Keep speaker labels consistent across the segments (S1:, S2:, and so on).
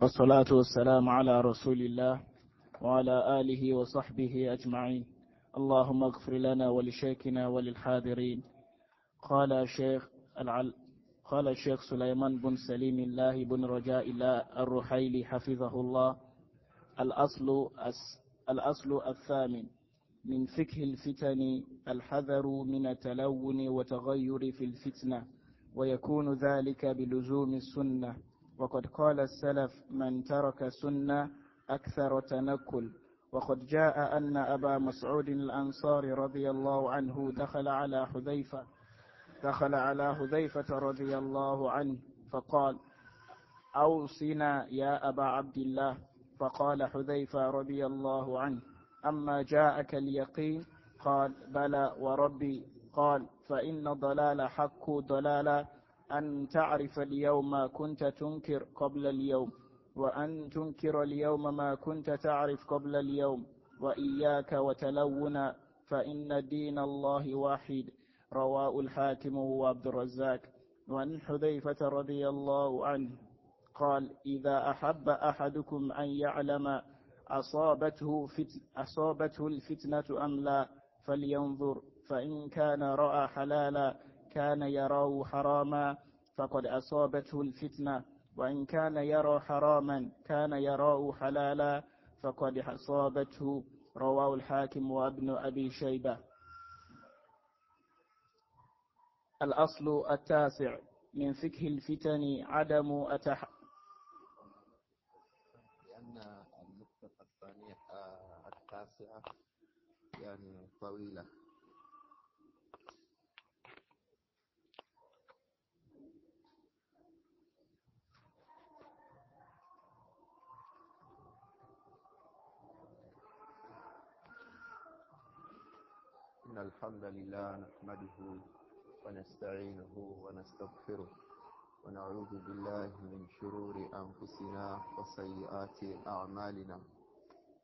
S1: والصلاة والسلام على رسول الله وعلى آله وصحبه أجمعين. اللهم اغفر لنا ولشيخنا وللحاضرين. قال الشيخ سليمان بن سليم الله بن رجاء الله الرحيلي حفظه الله: الأصل الثامن من فقه الفتن الحذر من التلون وتغير في الفتنة، ويكون ذلك بلزوم السنة. وقد قال السلف: من ترك سنة أكثر تنكل. وقد جاء أن أبا مسعود الأنصاري رضي الله عنه دخل على حذيفة رضي الله عنه فقال: أوصنا يا أبا عبد الله. فقال حذيفة رضي الله عنه: أما جاءك اليقين؟ قال: بلى وربي. قال: فإن ضلال حق ضلال أن تعرف اليوم ما كنت تنكر قبل اليوم، وأن تنكر اليوم ما كنت تعرف قبل اليوم، وإياك وتلون، فإن دين الله واحد. رواه الحاكم وعبد الرزاق. وعن حذيفة رضي الله عنه قال: إذا أحب أحدكم أن يعلم أصابته الفتنة أم لا فلينظر، فإن كان رأى حلالا كان يراه حراما فقد أصابته الفتنة، وإن كان يرى حراما كان يراه حلالا فقد أصابته. رواه الحاكم وابن أبي شيبة. الأصل التاسع من فقه الفتن عدم
S2: لأن النقطة الثانية التاسعة يعني طويلة. إن الحمد لله نحمده ونستعينه ونستغفره ونعوذ بالله من شرور أنفسنا وسيئات أعمالنا.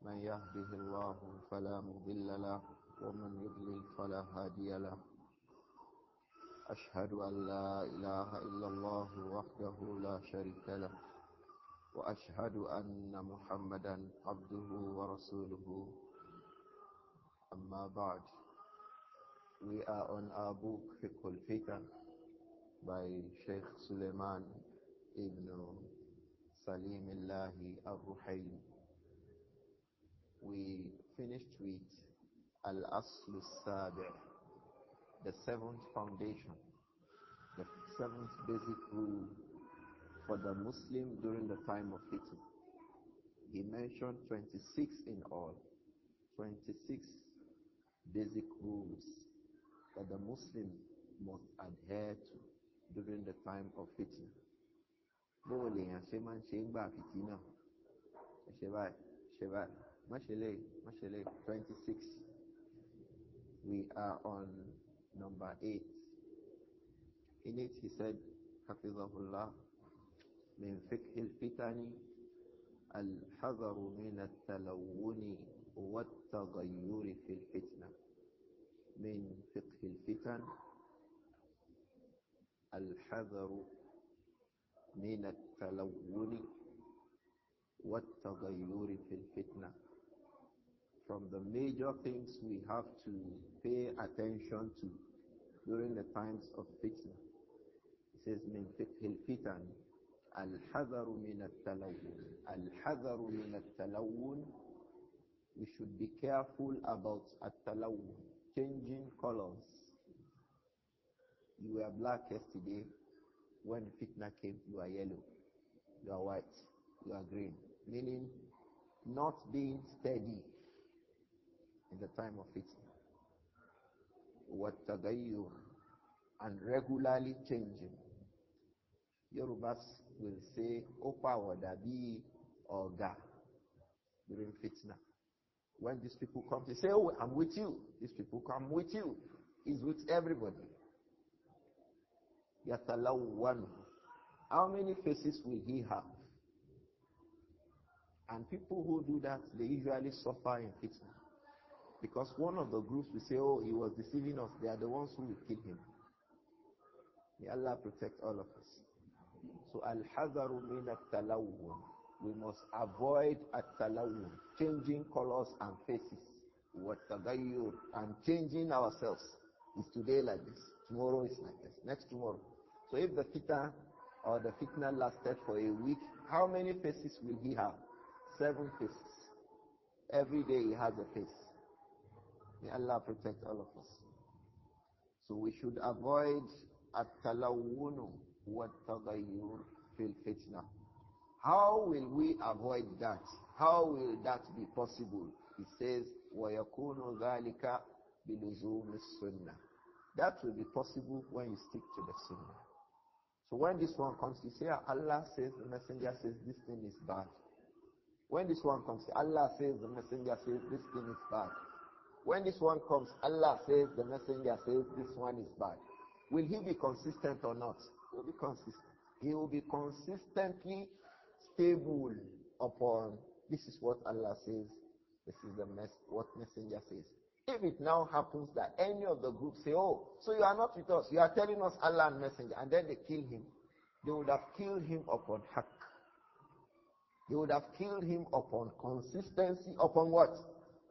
S2: من يهده الله فلا مضل له ومن يضلل فلا هادي له. أشهد أن لا إله إلا الله وحده لا شريك له، وأشهد أن محمدا عبده ورسوله. أما بعد. We are on our book Fiqh Al-Fitan by Shaykh Sulayman Ar-Ruhayli. We finished with Al-Asl Al-Sabi', the seventh foundation, the seventh basic rule for the Muslim during the time of fitna. He mentioned 26 in all, 26 basic rules that the Muslim must adhere to during the time of fitna. 26. We are on number 8. In it he said, Hafizahullah, min fiqh al-fitani al-hadaru min al-talawuni wa al-taghayyuri fil fitna. من فقه الفتن الحذر من التلون والتغير في الفتنة. From the major things we have to pay attention to during the times of fitna, it says من فقه الفتن الحذر من التلون. الحذر من التلون, we should be careful about التلون, changing colors. You were black yesterday. When fitna came, you are yellow, you are white, you are green. Meaning not being steady in the time of fitna. وَالتَّغَيُّرُ, and regularly changing. Yorubas will say, Opa wadabi oga during fitna. When these people come, they say, oh, I'm with you. These people come with you. He's with everybody. Yatalawwan. How many faces will he have? And people who do that, they usually suffer in fitna. Because one of the groups will say, oh, he was deceiving us. They are the ones who will kill him. May Allah protect all of us. So, al-hazaru min al-talawwan. we must avoid at-talawun, changing colors and faces, wat-tagayyur, and changing ourselves. It's today like this, tomorrow is like this, next tomorrow. So if the fitan or the fitna lasted for a week, how many faces will he have? 7 faces. Every day he has a face. May Allah protect all of us. So we should avoid at-talawun wat-tagayyur fil fitna. How will we avoid that? How will that be possible? He says, وَيَكُونُ ذَلِكَ بِلُزُومِ السُّنَّةِ. That will be possible when you stick to the sunnah. So when this one comes, you say, Allah says, the messenger says, this thing is bad. When this one comes, Allah says, the messenger says, this thing is bad. When this one comes, Allah says, the messenger says, this one is bad. Will he be consistent or not? He will be consistent. He will be consistently stable upon, this is what Allah says, this is what messenger says. If it now happens that any of the groups say, oh, so you are not with us, you are telling us Allah and messenger, and then they kill him, they would have killed him upon haqq. They would have killed him upon consistency, upon what?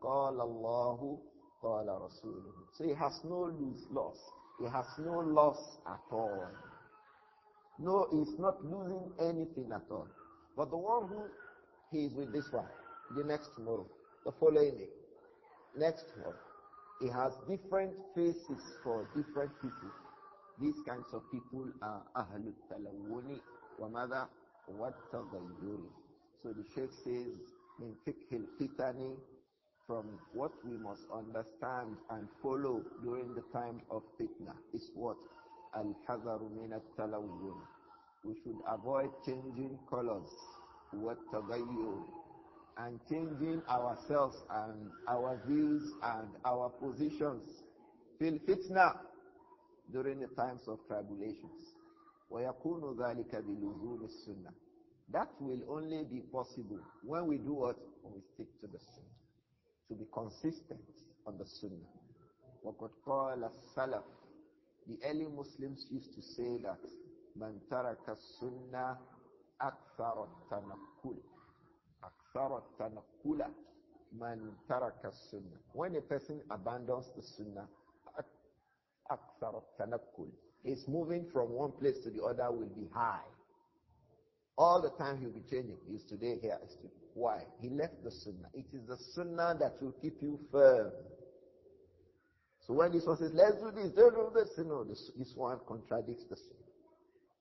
S2: Qala Allahu, qala Rasuluhu. So he has no loss. He has no loss at all. No, he's not losing anything at all. But the one who he is with this one, the next tomorrow, the following day, next tomorrow, he has different faces for different people. These kinds of people are ahlut talawuni wa madha wa tagayyuri. So the Shaykh says in Fiqh Al-Fitan, from what we must understand and follow during the time of fitna is what? Al-Hazaru min at-talawun. We should avoid changing colors, wat-tagayyur, and changing ourselves and our views and our positions. Fil fitna, during the times of tribulations. وَيَكُونُ ذَلِكَ بِلُزُومِ السُّنَّةِ. That will only be possible when we do what? When we stick to the sunnah. To be consistent on the sunnah. وَقَدْ قَالَ السَّلَفُ. The early Muslims used to say that مَنْ تَرَكَ السُّنَّةِ أَكْثَرَ التَّنَقُّلِ. أَكْثَرَ التَّنَقُّلَ. مَنْ تَرَكَ السُّنَّةِ. When a person abandons the sunnah, أَكْثَرَ التَّنَقُّلِ. His moving from one place to the other will be high. All the time he'll be changing. He's today here. Why? He left the sunnah. It is the sunnah that will keep you firm. So when this one says, let's do this, don't do this, you know, this one contradicts the sunnah.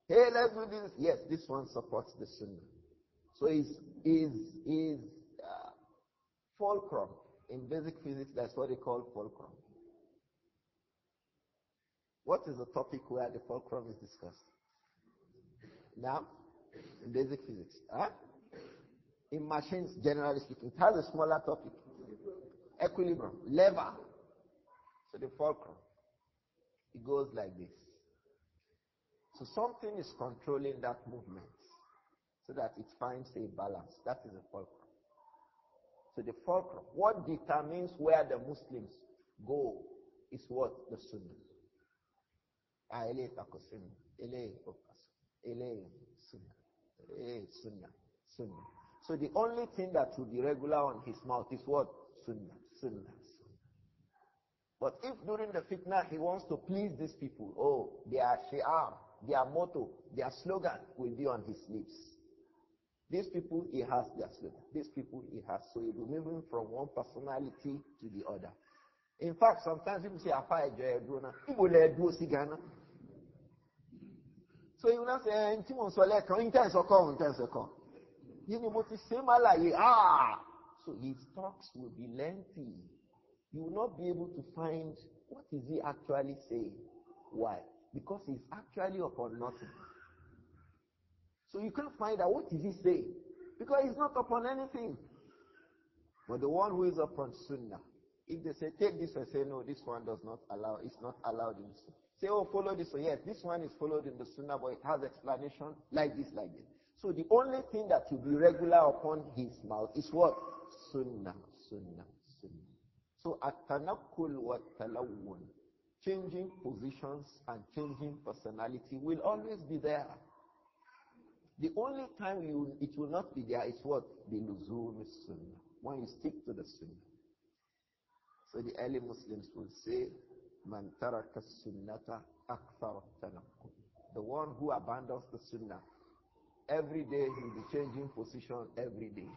S2: Hey, let's do this. Yes, this one supports the sunnah. So is fulcrum. In basic physics, that's what they call fulcrum. What is the topic where the fulcrum is discussed? Now, in basic physics. Huh? In machines, generally speaking, it has a smaller topic. Equilibrium, lever. So the fulcrum, it goes like this. So something is controlling that movement so that it finds a balance. That is the fulcrum. So the fulcrum, what determines where the Muslims go is what? The sunnah. Sunnah. So the only thing that will be regular on his mouth is what? Sunnah. But if during the fitna he wants to please these people, oh, their shi'ar, their motto, their slogan will be on his lips. These people, he has their slogan. These people, he has. So he'll be moving from one personality to the other. In fact, sometimes people say, Afa Ejoye Bruna, Ibo le do sigana. So you will not say, Intimon Sole, intense or come. You know, but the same So his talks will be lengthy. You will not be able to find what is he actually saying. Why? Because he's actually upon nothing. So you can't find out what is he saying. Because he's not upon anything. But the one who is upon sunnah, if they say, take this, I say, no, this one does not allow, it's not allowed in sunnah. Say, oh, follow this one. Yes, this one is followed in the sunnah, but it has explanation like this. So the only thing that will be regular upon his mouth is what? Sunnah. So at-tanakkul wa talawun, changing positions and changing personality will always be there. The only time it will not be there is what? Biluzum sunnah. When you stick to the sunnah. So the early Muslims will say, Man taraka sunnata akthar tanaqqul. The one who abandons the sunnah, every day he'll be changing position every day.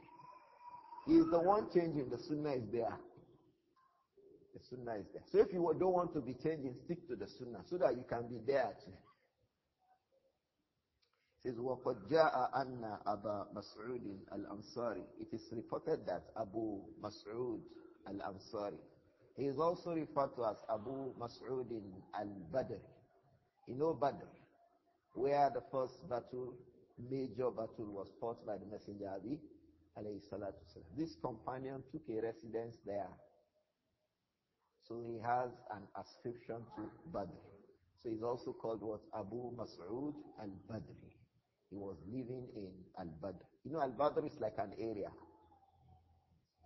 S2: He is the one changing, the sunnah is there. The sunnah is there. So if you don't want to be changing, stick to the sunnah so that you can be there too. It says, وَقَدْ جَاءَ أَنَّ أَبَا مَسْعُودٍ الْأَنصَارِ. It is reported that Abu Mas'ud al-Ansari, he is also referred to as Abu Mas'ud al-Badr. You know Badr, where the first major battle was fought by the Messenger alayhi salatu wasalam. This companion took a residence there. So he has an ascription to Badr. So he's also called what? Abu Mas'ud al-Badri. He was living in Al-Badr. You know, Al-Badr is like an area.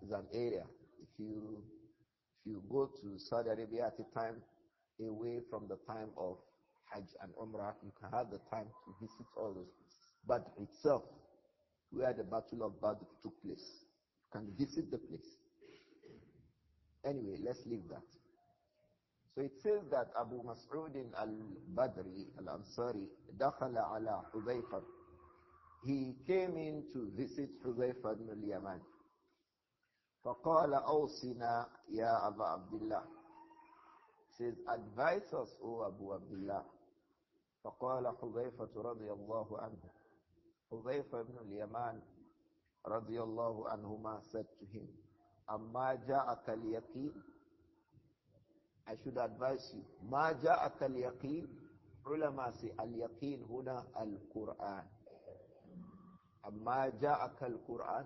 S2: It's an area. If you go to Saudi Arabia at a time away from the time of Hajj and Umrah, you can have the time to visit all those places. Badr itself, where the Battle of Badr took place, you can visit the place. Anyway, let's leave that. So it says that Abu Mas'ud al-Badri al-Ansari dakhala ala Hudhayfah. He came in to visit Hudhayfah ibn al-Yaman. فقال أوصنا يا أبا عبد الله. He says, advise us, O Abu Abdullah. فقال حذيفة رضي الله عنه. Hudhayfah ibn al-Yaman رضي الله عنهما said to him, أما جاءك اليقين. I should advise you. ما جاءك اليقين. Ulama say al-yaqeen huna al-Qur'an. أما جاءك القرآن.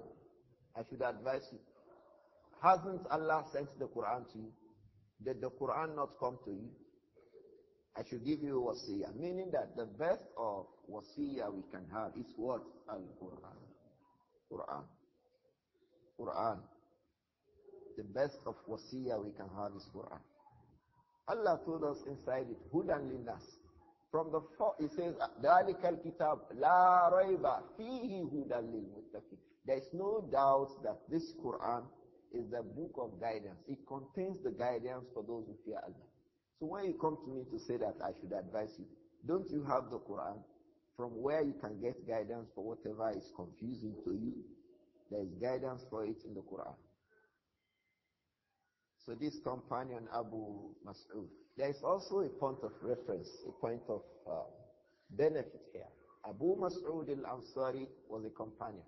S2: I should advise you. Hasn't Allah sent the Quran to you? Did the Quran not come to you? I should give you a wasiyah. Meaning that the best of wasiyah we can have is what? Al-Quran. Quran. Quran. The best of wasiyah we can have is Quran. Allah told us inside it, Hudan linnas. From the it says, ذَلِكَ الْكِتَابِ لَا رَيْبَ فِيهِ هُدًى لِلْمُتَّقِينَ. There is no doubt that this Quran is the book of guidance. It contains the guidance for those who fear Allah. So when you come to me to say that I should advise you, don't you have the Quran from where you can get guidance for whatever is confusing to you? There is guidance for it in the Quran. So this companion Abu Mas'ud, there is also a point of reference, a point of benefit here. Abu Mas'ud al-Ansari was a companion,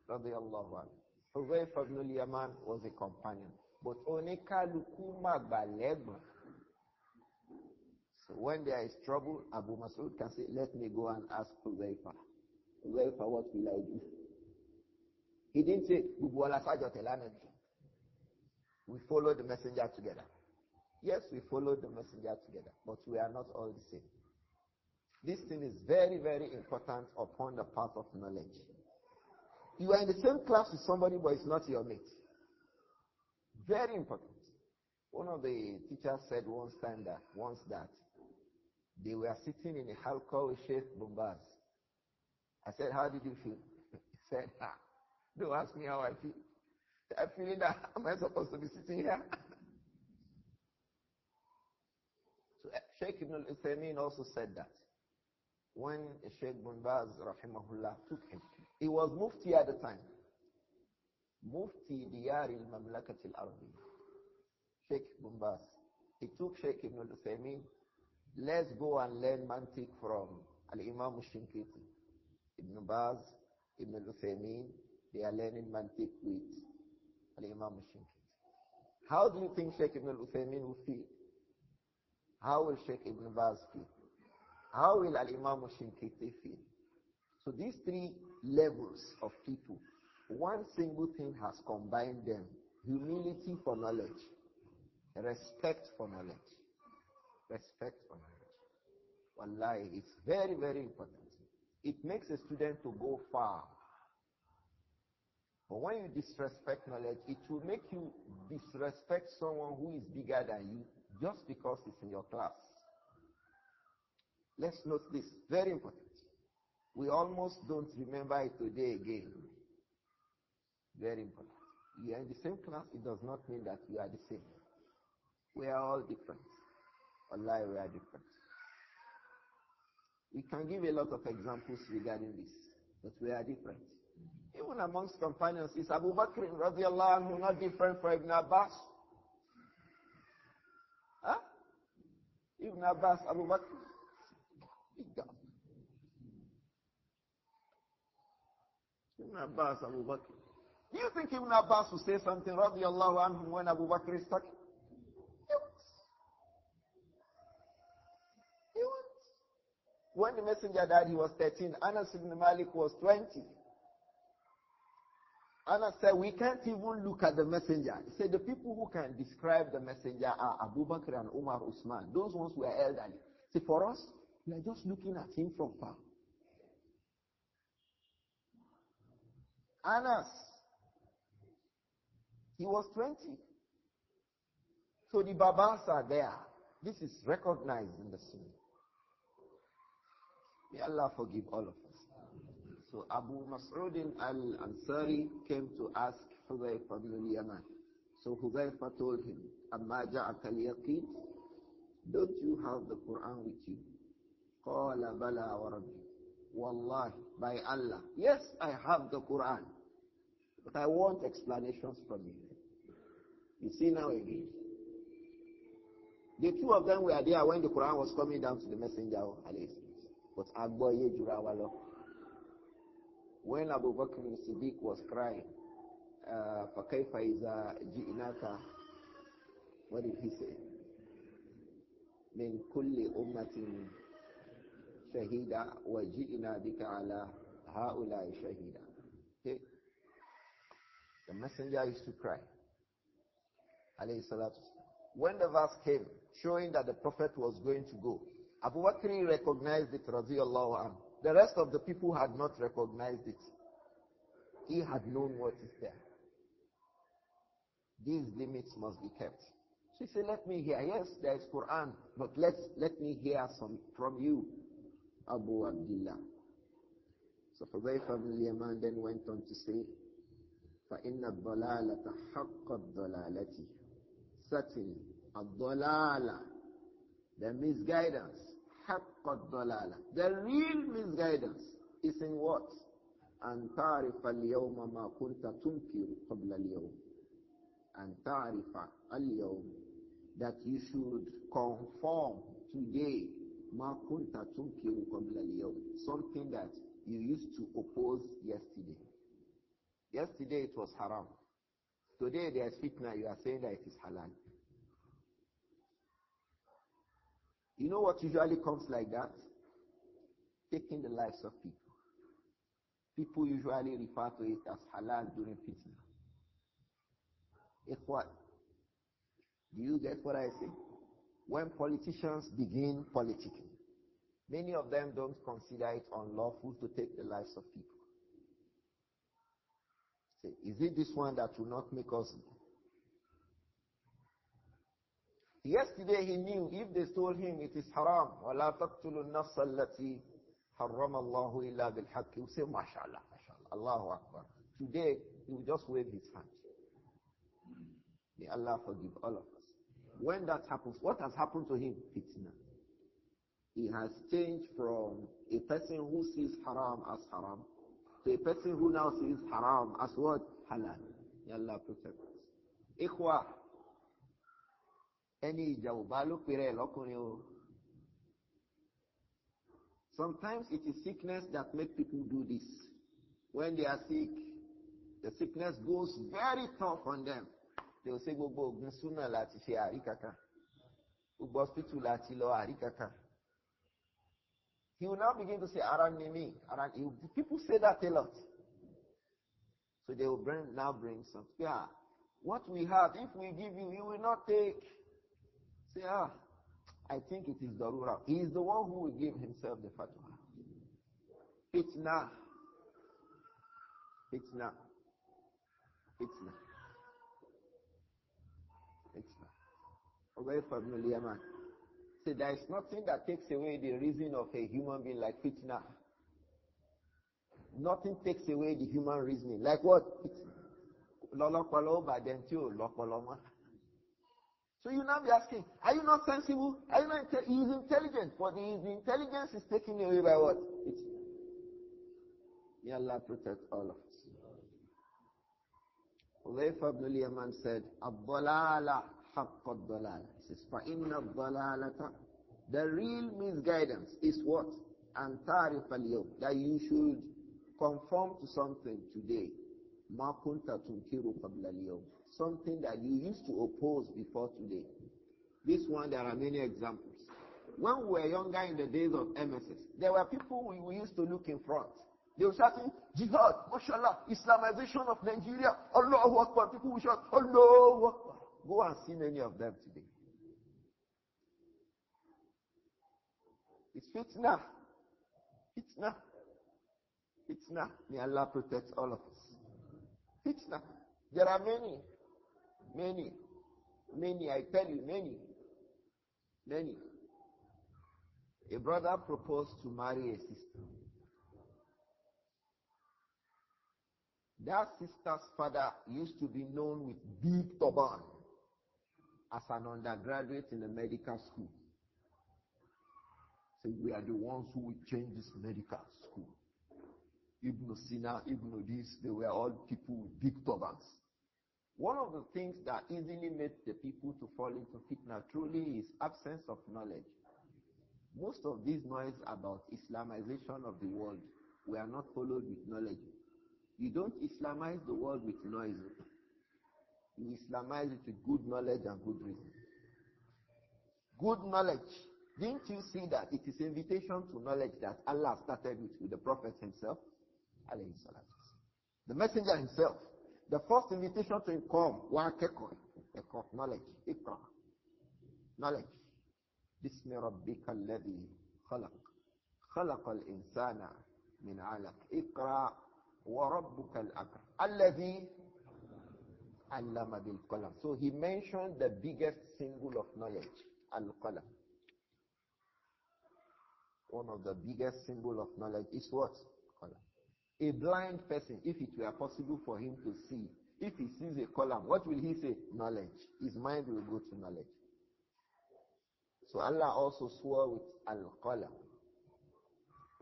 S2: radiyallahu anhu. Hudhayfah ibn al-Yaman was a companion. But onekaluku magbaleba. So when there is trouble, Abu Mas'ud can say, let me go and ask Hudhayfah. Hudhayfah, what will I do? He didn't say, we follow the messenger together. Yes, we follow the messenger together, but we are not all the same. This thing is very, very important upon the path of knowledge. You are in the same class with somebody, but it's not your mate. Very important. One of the teachers said once that they were sitting in a halqa with Shaykh Bombaz. I said, how did you feel? He said, don't ask me how I feel. I'm feeling that, am I supposed to be sitting here? So Shaykh Ibn al-Uthaymeen also said that. When Shaykh Bombaz, rahimahullah, took him, he was Mufti at the time. Mufti Diyar al-Mamlakat al-Arabi. Shaykh Bombaz. He took Shaykh Ibn al-Uthaymeen, let's go and learn mantiq from Al-Imam al-Shinkiti. Ibn Baz, Ibn al-Uthaymeen, they are learning mantiq with Al-Imam al-Shinkiti. How do you think Shaykh Ibn al-Uthaymeen will feel? How will Shaykh Ibn Baz feel? How will Al-Imam al-Shinkiti feel? So these three levels of people, one single thing has combined them. Humility for knowledge. Respect for knowledge. Respect for knowledge. Wallahi, it's very, very important. It makes a student to go far. But when you disrespect knowledge, it will make you disrespect someone who is bigger than you just because it's in your class. Let's note this. Very important. We almost don't remember it today again. Very important. You are in the same class, it does not mean that you are the same. We are all different. Allah, we are different. We can give a lot of examples regarding this, but we are different. Even amongst companions, is Abu Bakr radiallahu anhu not different from Ibn Abbas? Huh? Ibn Abbas, Abu Bakr, big gap. Ibn Abbas, Abu Bakr. Do you think Ibn Abbas will say something radiallahu anhu when Abu Bakr is talking? He won't. When the messenger died, he was 13. Anas ibn Malik was 20. Anas said, we can't even look at the messenger. He said, the people who can describe the messenger are Abu Bakr and Umar Usman. Those ones were elderly. See, for us, we are just looking at him from far. Anas, he was 20. So the Babas are there. This is recognized in the Sunnah. May Allah forgive all of us. So Abu Mas'ud al-Ansari came to ask Hudhayfa ibn al-Yaman. So Hudhayfa told him, Amma ja'aka al-yaqeen? Don't you have the Quran with you? Qala bala wa rabbi. Wallahi, by Allah. Yes, I have the Quran. But I want explanations from you. You see now again. The two of them were there when the Quran was coming down to the messenger of Allah. But Agboye Jurawalo. When Abu Bakr al-Siddiq was crying, فَكَيْفَ إِذَا جِئْنَاكَ, what did he say? مِنْ كُلِّ أُمَّةٍ شَهِيدًا وَجِئْنَا بِكَ عَلَى هَؤُلَاءِ شَهِيدًا. Okay. The messenger used to cry. When the verse came, showing that the Prophet was going to go, Abu Bakr recognized it, radiyallahu anhu. The rest of the people had not recognized it. He had known what is there. These limits must be kept. So he said, let me hear. Yes, there is Quran, but let me hear some from you, Abu Abdullah. So Hudhayfa ibn al-Yaman then went on to say, فَإِنَّ الضَّلَالَةَ حَقَّ الضَّلَالَةِ. Certainly, الضَّلَالَةِ, the misguidance, حَقَّ الضَّلَالَةِ, the real misguidance is in what? أَن تَعْرِفَ الْيَوْمَ مَا كُنْتَ تُنْكِرُ قَبْلَ الْيَوْمِ. أَن تَعْرِفَ الْيَوْمِ, that you should conform today, مَا كُنْتَ تُنْكِرُ قَبْلَ الْيَوْمِ, something that you used to oppose yesterday. Yesterday it was haram. Today there is fitna, you are saying that it is halal. You know what usually comes like that? Taking the lives of people. People usually refer to it as halal during fitna. If what? Do you get what I say? When politicians begin politicking, many of them don't consider it unlawful to take the lives of people. Say, is it this one that will not make us? Yesterday he knew if they told him it is haram, وَلَا تَقْتُلُوا النَّفْسَ الَّتِي حَرَّمَ اللَّهُ إِلَّا بِالْحَقِّ, he will say, MashaAllah, MashaAllah, Allahu Akbar. Today, he will just wave his hand. May Allah forgive all of us. When that happens, what has happened to him? Fitna. He has changed from a person who sees haram as haram to a person who now sees haram as what? Halal. May Allah protect us. Ikhwa, any jawbalu pire lokunyo. Sometimes it is sickness that make people do this. When they are sick, the sickness goes very tough on them. They will say, "Gogo gunsuna lati she arikaka, ugo hospital lati lo arikaka." He will now begin to say, "Aran nimi, aran." People say that a lot. So they will now bring some. Yeah, what we have, if we give you, you will not take. Say, I think it is darura. He is the one who will give himself the fatwa. Fitna. Fitna. Fitna. Fitna. Away from the Yaman. See, there is nothing that takes away the reason of a human being like fitna. Nothing takes away the human reasoning. Like what? So you now be asking, are you not sensible? Are you not he is intelligent, but the intelligence is taken away by what? May Allah protect all of us. Hudhayfa ibn al-Yaman said, "Ad-dalala haqq ad-dalala." He says, فَإِنَّ الضَّلَالَةَ, the real misguidance is what? أَن تَعْرِفَ الْيَوْمِ, that you should conform to something today. مَا كُنْتَ تُنْكِرُ قَبْلَ الْيَوْمِ, something that you used to oppose before today. This one, there are many examples. When we were younger in the days of MSS, there were people we used to look in front. They were shouting, jihad, mashallah, Islamization of Nigeria, Allahu Akbar. People will shout, Allahu Akbar. Go and see many of them today. It's fitna. Fitna. Fitna. May Allah protect all of us. Fitna. There are many. Many, I tell you, many. A brother proposed to marry a sister. That sister's father used to be known with big turban as an undergraduate in a medical school. So we are the ones who will change this medical school. Ibn Sina, Ibn this, they were all people with big turbans. One of the things that easily made the people to fall into fitna truly is absence of knowledge. Most of these noise about Islamization of the world were not followed with knowledge. You don't Islamize the world with noise. You Islamize it with good knowledge and good reason. Good knowledge. Didn't you see that it is invitation to knowledge that Allah started with the Prophet himself? The messenger himself. The first invitation to him come, knowledge. Iqra. Knowledge. Bismi rabbika alladhi khalaq. Khalaqa al-insana min alaq. Iqra wa rabbuka al-akram. Alladhi allama bil qalam. So he mentioned the biggest symbol of knowledge, al-qalam. One of the biggest symbol of knowledge is what? Qalam. A blind person, if it were possible for him to see, if he sees a column, what will he say? Knowledge. His mind will go to knowledge. So Allah also swore with al-qalam.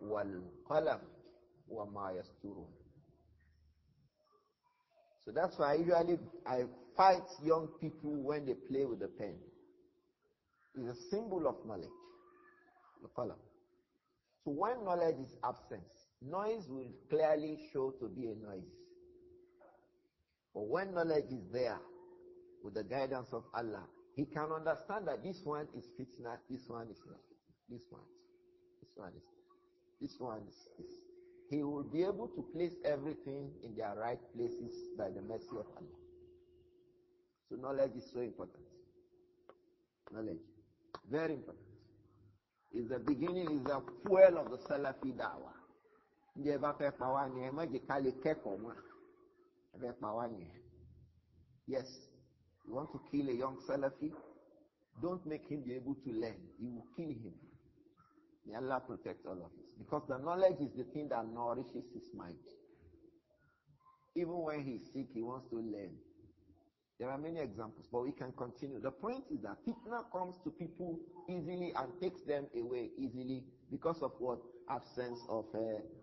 S2: Wal-qalam wa ma yasturun. So that's why I fight young people when they play with the pen. It's a symbol of knowledge. Al-qalam. So when knowledge is absent, noise will clearly show to be a noise. But when knowledge is there, with the guidance of Allah, he can understand that this one is fitna, this one is not. This one is. He will be able to place everything in their right places by the mercy of Allah. So knowledge is so important. Knowledge. Very important. Is the beginning, is the fuel of the Salafi da'wah. Yes, you want to kill a young Salafi, don't make him be able to learn. You will kill him. May Allah protect all of us. Because the knowledge is the thing that nourishes his mind. Even when he's sick, he wants to learn. There are many examples, but we can continue. The point is that fitna comes to people easily and takes them away easily because of what? Absence of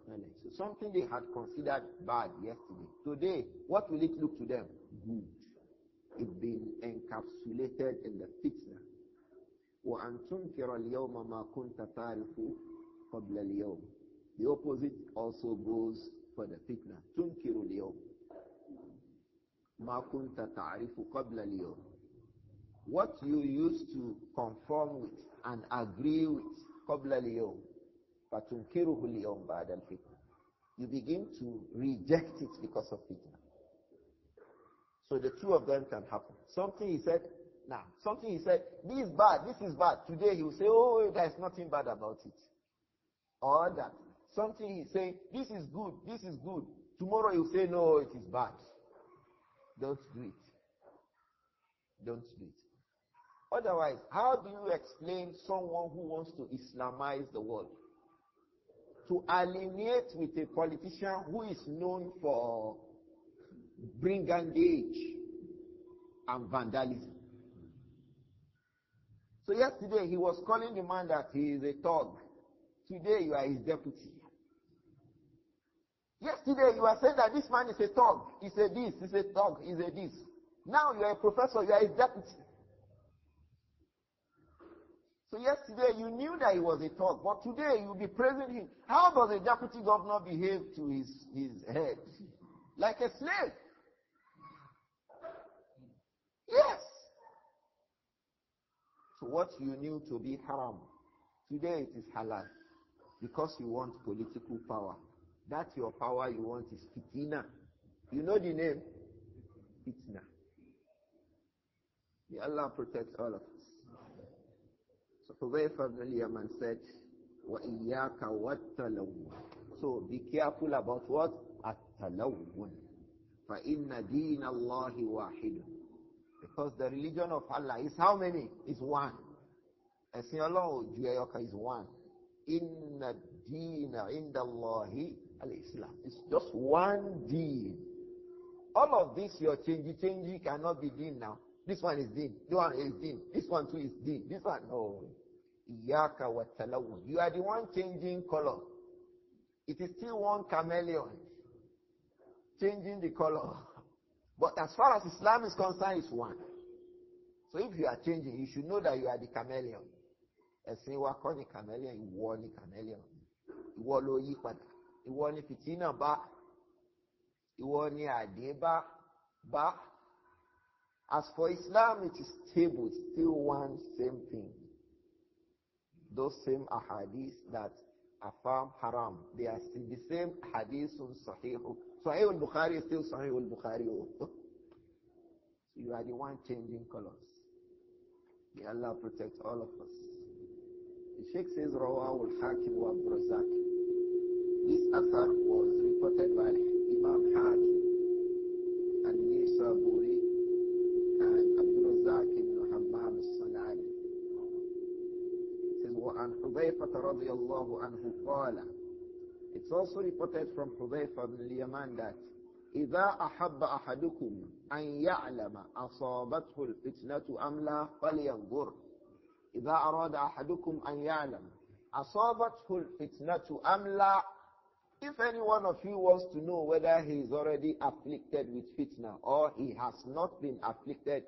S2: knowledge. So something they had considered bad yesterday. Today, what will it look to them? Good. It's been encapsulated in the fitna. وَأَن تُنْكِرَ الْيَوْمَ مَا كُنْتَ تَعْرِفُ قَبْلَ الْيَوْمِ. The opposite also goes for the fitna. تُنْكِرُ الْيَوْمِ مَا كُنْتَ تَعْرِفُ قَبْلَ الْيَوْمِ. What you used to conform with and agree with قَبْلَ الْيَوْمِ فَتُنْكِرُهُ الْيَوْمِ بَعْدَ الْفِتْنَةِ. You begin to reject it because of fitna. So the two of them can happen. Something he said, this is bad, this is bad. Today he will say, oh, there's nothing bad about it. Or that. Something he say, this is good, this is good. Tomorrow he will say, no, it is bad. Don't do it. Don't do it. Otherwise, how do you explain someone who wants to Islamize the world? to alienate with a politician who is known for brigandage and vandalism. So yesterday he was calling the man that he is a thug. Today you are his deputy. Yesterday you are saying that this man is a thug. He's a this, he's a thug, he's a this. Now you are a professor, you are his deputy. So yesterday you knew that he was a thug, but today you will be praising him. How does a deputy governor behave to his head? Like a slave. Yes. So what you knew to be haram, today it is halal. Because you want political power. That your power you want is fitina. You know the name? Fitna. May Allah protect all of us. So Hudhayfah ibn al-Yaman said, وَإِيَّاكَ وَالتَّلَوُّنَ. So be careful about what? At-talawun. فَإِنَّ دِينَ اللَّهِ وَاحِدٌ. Because the religion of Allah is how many? Is one. Ẹ̀sìn Ọlọ́run ju ẹyọkan is one. Inna deena inda Allahi al-Islam. It's just one deen. All of this, your changey cannot be deen now. This one is deen. This one is deen. This one too is deen. This one, no. Iyaka wa talawun. You are the one changing color. It is still one chameleon. Changing the color. But as far as Islam is concerned, it's one. So if you are changing, you should know that you are the chameleon. Ẹ̀sìn wa kọ́ ni chameleon, ìwọ ni chameleon. Ìwọ ló yí padà. Ìwọ ni fìtínà bá. Ìwọ ni àdé bá. As for Islam, it is stable, it's still one same thing. Those same ahadith that affirm haram, they are still the same hadithun sahih. Sahih al-Bukhari is still Sahih al-Bukhari. So you are the one changing colors. May Allah protect all of us. The Sheikh says, Rawahu al-Hakim wa Abdur-Razzaq. This athar was reported by Imam Hakim and Nisaburi and Abdur-Razzaq ibn Hammam al-San'ani. It says, وَعَنْ حُذَيْفَةَ رَضِيَ اللَّهُ عَنْهُ قَالَ. It's also reported from Hudhayfah ibn al-Yaman that إِذَا أَحَبَّ أَحَدُكُمْ أَنْ يَعْلَمَ أَصَابَتْهُ الْفِتْنَةُ أَمْ لَا فَلْيَنْظُرْ إِذَا أَرَادَ أَحَدُكُمْ أَنْ يَعْلَمَ أَصَابَتْهُ الْفِتْنَةُ أَمْ لَا. If any one of you wants to know whether he is already afflicted with fitna or he has not been afflicted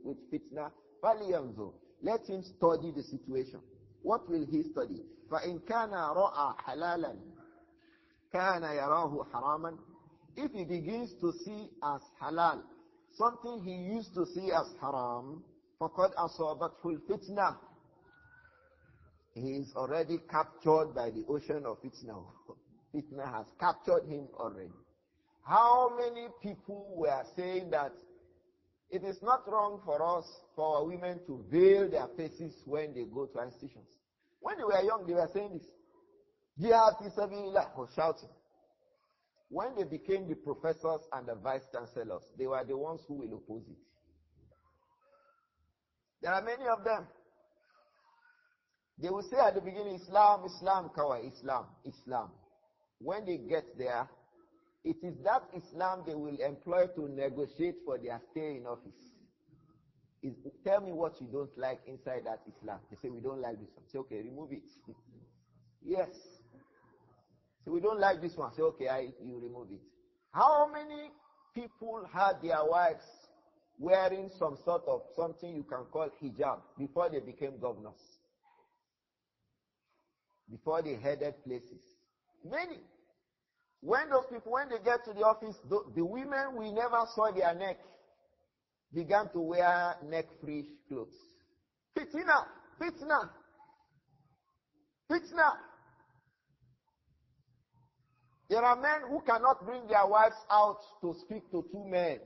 S2: with fitna, فَلْيَنْظُرْ. Let him study the situation. What will he study? فَإِنْ كَانَ رَأَى حَلَالًا كَانَ يَرَاهُ حَرَامًا. If he begins to see as halal something he used to see as haram, فَقَدْ أَصَابَتْهُ الْفِتْنَةِ. He is already captured by the ocean of fitna. Fitna has captured him already. How many people were saying that it is not wrong for us, for our women to veil their faces when they go to institutions? When they were young, they were saying this. Jihad fi sabilillah, was shouting. When they became the professors and the vice chancellors, they were the ones who will oppose it. There are many of them. They will say at the beginning, Islam, Islam, Kawa, Islam, Islam. When they get there, it is that Islam they will employ to negotiate for their stay in office. Tell me what you don't like inside that Islam. They say, we don't like this one. Say, okay, remove it. Yes. So we don't like this one. Say, okay, you remove it. How many people had their wives wearing some sort of something you can call hijab before they became governors? Before they headed places? Many. When those people, when they get to the office, the women we never saw their neck began to wear neck-free clothes. Fitna, fitna, fitna. There are men who cannot bring their wives out to speak to two men.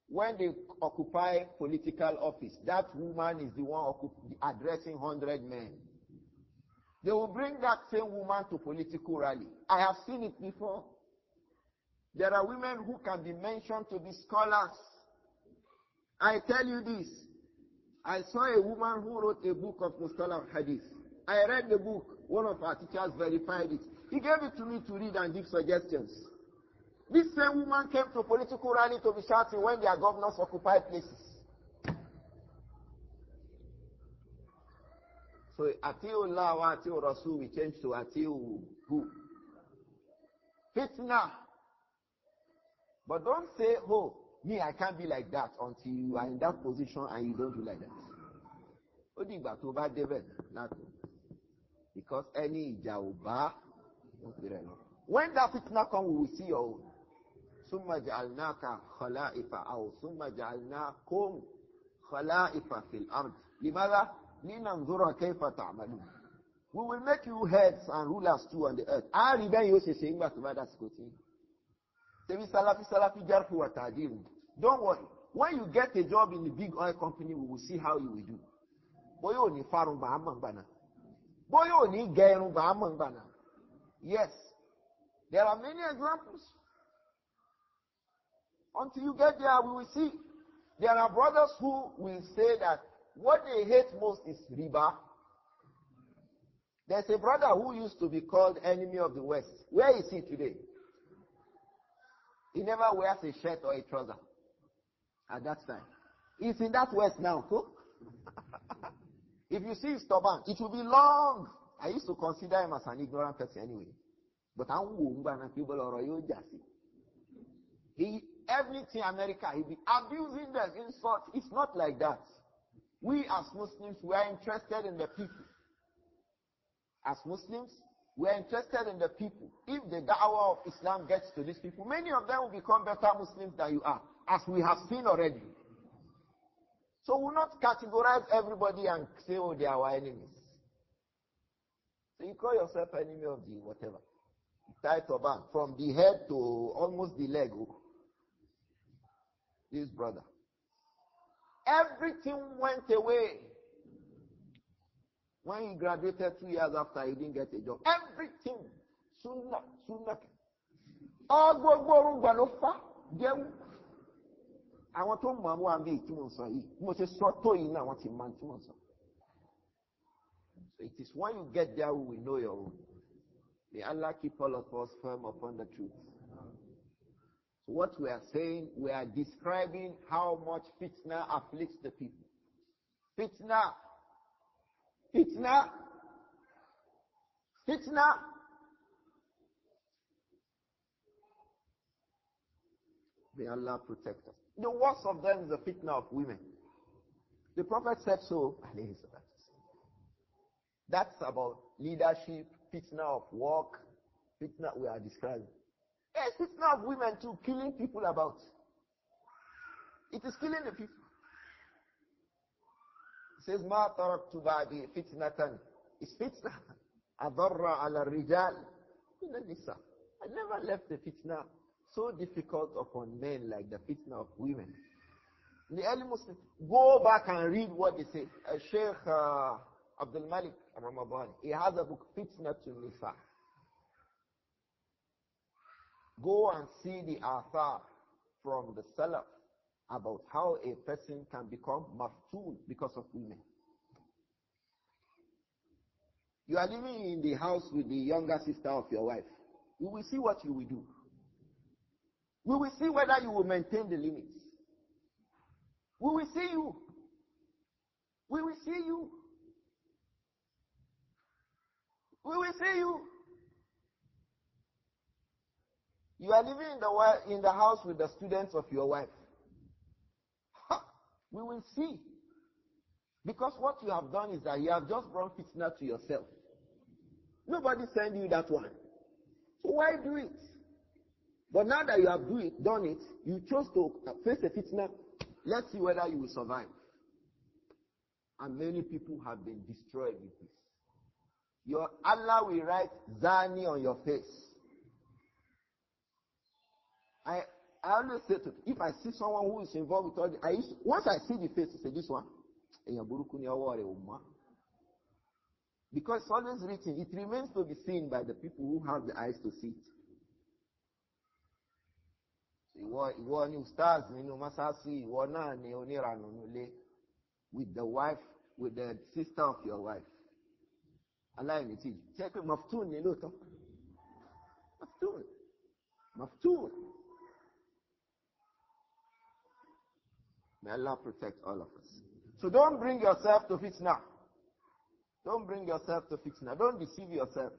S2: When they occupy political office, that woman is the one addressing 100 men. They will bring that same woman to political rally. I have seen it before. There are women who can be mentioned to be scholars. I tell you this. I saw a woman who wrote a book of Mustalah Hadith. I read the book. One of our teachers verified it. He gave it to me to read and give suggestions. This same woman came to a political rally to be shouting when their governors occupied places. So, Atiu Allah wa Atiu Rasul, we changed to Atiu who? Fitna. But don't say, oh, me, I can't be like that until you are in that position and you don't do like that. Because any jawba, when that fitna comes, we will see your own. ثم جعلناك خلائف أو ثم جعلناكم خلائف في الأرض لماذا؟ لننظر كيف تعملون. We will make you heads and rulers too on the earth. I remember you saying that to that Scotty. Don't worry. When you get a job in the big oil company, we will see how you will do. Yes. There are many examples. Until you get there, we will see. There are brothers who will say that what they hate most is riba. There's a brother who used to be called enemy of the West. Where is he today? He never wears a shirt or a trouser at that time. He's in that West now. If you see his turban, it will be long. I used to consider him as an ignorant person anyway. But everything America, he'll be abusing them, insult. It's not like that. We as Muslims, we are interested in the people. As Muslims, we are interested in the people. If the da'wah of Islam gets to these people, many of them will become better Muslims than you are, as we have seen already. So we'll not categorize everybody and say, oh, they are our enemies. So you call yourself enemy of the whatever. Tie turban from the head to almost the leg. This brother. Everything went away. When he graduated 2 years after, he didn't get a job. Everything. Sunnah. All I want to know and be so it is when you get there we will know your own. May Allah keep all of us firm upon the truth. So what we are saying, we are describing how much fitna afflicts the people. Fitna. May Allah protect us. The worst of them is the fitna of women. The Prophet said so. That's about leadership, fitna of work, fitna we are describing. Yes, fitna of women too, killing people about. It is killing the people. It says, Ma taraktu ba'di fitnatan. It's fitna. Adarra ala rijal. Nisa. I never left the fitna so difficult upon men like the fitna of women. The early Muslims, go back and read what they say. Shaykh Abdul Malik Ramadan, he has a book, Fitna to Nisa. Go and see the athar from the Salaf about how a person can become maftoon because of women. You are living in the house with the younger sister of your wife. We will see what you will do. We will see whether you will maintain the limits. We will see you. We will see you. We will see you. You are living in the house with the students of your wife. We will see. Because what you have done is that you have just brought fitna to yourself. Nobody sent you that one. So why do it? But now that you have done it, you chose to face a fitna. Let's see whether you will survive. And many people have been destroyed with this. Your Allah will write Zani on your face. I always say to if I see someone who is involved with all the, once I see the face, I say this one. Because it's always written, it remains to be seen by the people who have the eyes to see it. With the wife, with the sister of your wife. Allah in it. Take maftun ni lo to. Maftun. May Allah protect all of us. So don't bring yourself to fitna. Don't bring yourself to fitna. Don't deceive yourself.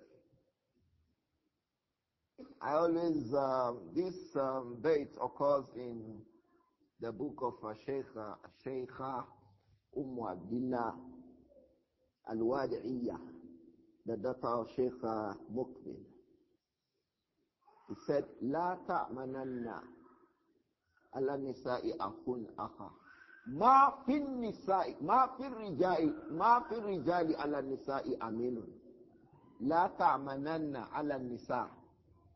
S2: I always, this bait occurs in the book of Shaykh Abdullah Al-Wadi'iyah, the daughter of Shaykh Muqbil. He said, لا تأمنن على النساء أخun أخا ما في الرجال على النساء أمين لا تأمنن على النساء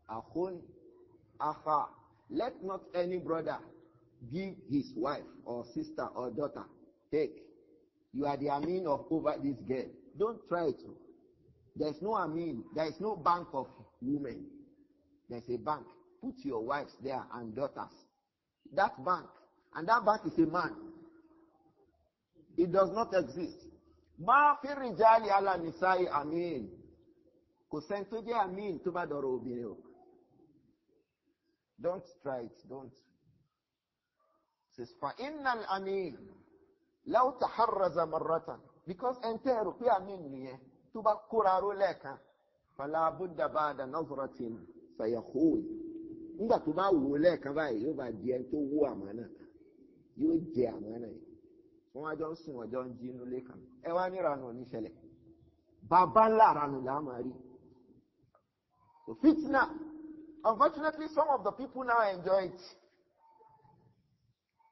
S2: أخun أخا. Let not any brother give his wife or sister or daughter. Take. You are the amin of over this girl. Don't try to. There's no amin. There is no bank of women. There's a bank. Put your wives there and daughters. That bank. And that bank is a man. It does not exist. Ma fi rijali ala nisa'i amin. Kò sẹ́ni tó jẹ́ amin tó bá dọ̀rọ̀ obìnrin o. Don't try it. Don't. It says, فَإِنَّ الْأَمِينَ لَوْ تَحَرَّزَ مَرَّةً. Because entero pe amin niye. Tó bá kóra ró lẹ́ẹ̀kan. فَلَا بُدَّ بَعْدَ نَظْرَةٍ فَيَخُونَ. Nígbà tó bá wò lẹ́ẹ̀kan báyìí, yóò bá di ẹni tó wó àmánà. Yóò jẹ àmánà yìí. Wọ́n wá jọ ń sùn ọjọ́ ń jí inú ilé kan. Ẹ wá ní ìranù oníṣẹ̀lẹ̀. Bàbá ńlá ìranù là á máa rí. So fitna. Unfortunately, some of the people now enjoy it.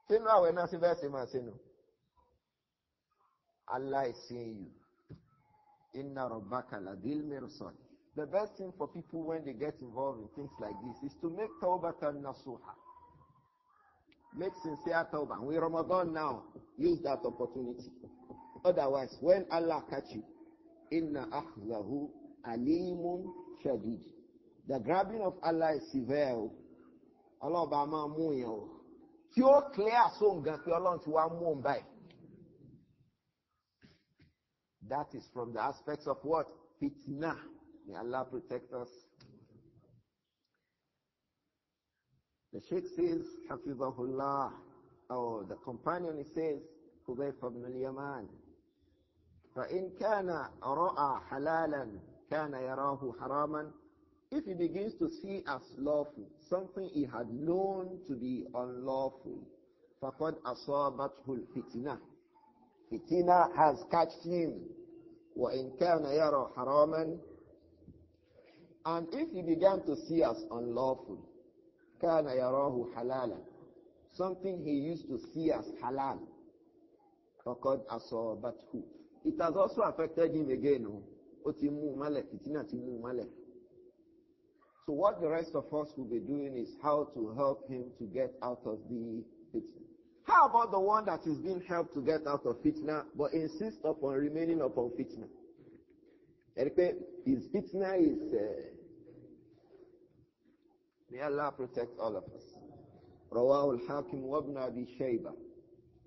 S2: Say no, we're not saying no. Allah is seeing you. Inna rabbaka ladil mirsad. The best thing for people when they get involved in things like this is to make tawbatan nasuha. Make sincere tawbah. We're Ramadan now. Use that opportunity. Otherwise, when Allah catch you, inna akhzahu alimun shadid. The grabbing of Allah is severe. Allah ba ma mu yan o. Tí ó clear so ngan pé Ọlọ́run ti wá mú on by. That is from the aspects of what? Fitna. May Allah protect us. The Sheikh says, Hafizahullah, or the companion, he says, Hudayf ibn al-Yaman, فَإِنْ كَانَ رَأَى حَلَالًا كَانَ يَرَاهُ حَرَامًا. If he begins to see as lawful something he had known to be unlawful, فَقَدْ أَصَابَتْهُ الْفِتْنَةِ. Fitna has catched him. وَإِنْ كَانَ يَرَى حَرَامًا. And if he began to see as unlawful, كَانَ يَرَاهُ حَلَالًا. Something he used to see as halal, فَقَدْ أَصَابَتْهُ. It has also affected him again. So what the rest of us will be doing is how to help him to get out of the fitna. How about the one that is being helped to get out of fitna, but insists upon remaining upon fitna? His fitna is... may Allah protect all of us. Rawāhu al-Hakim wa ibn Abi Shayba.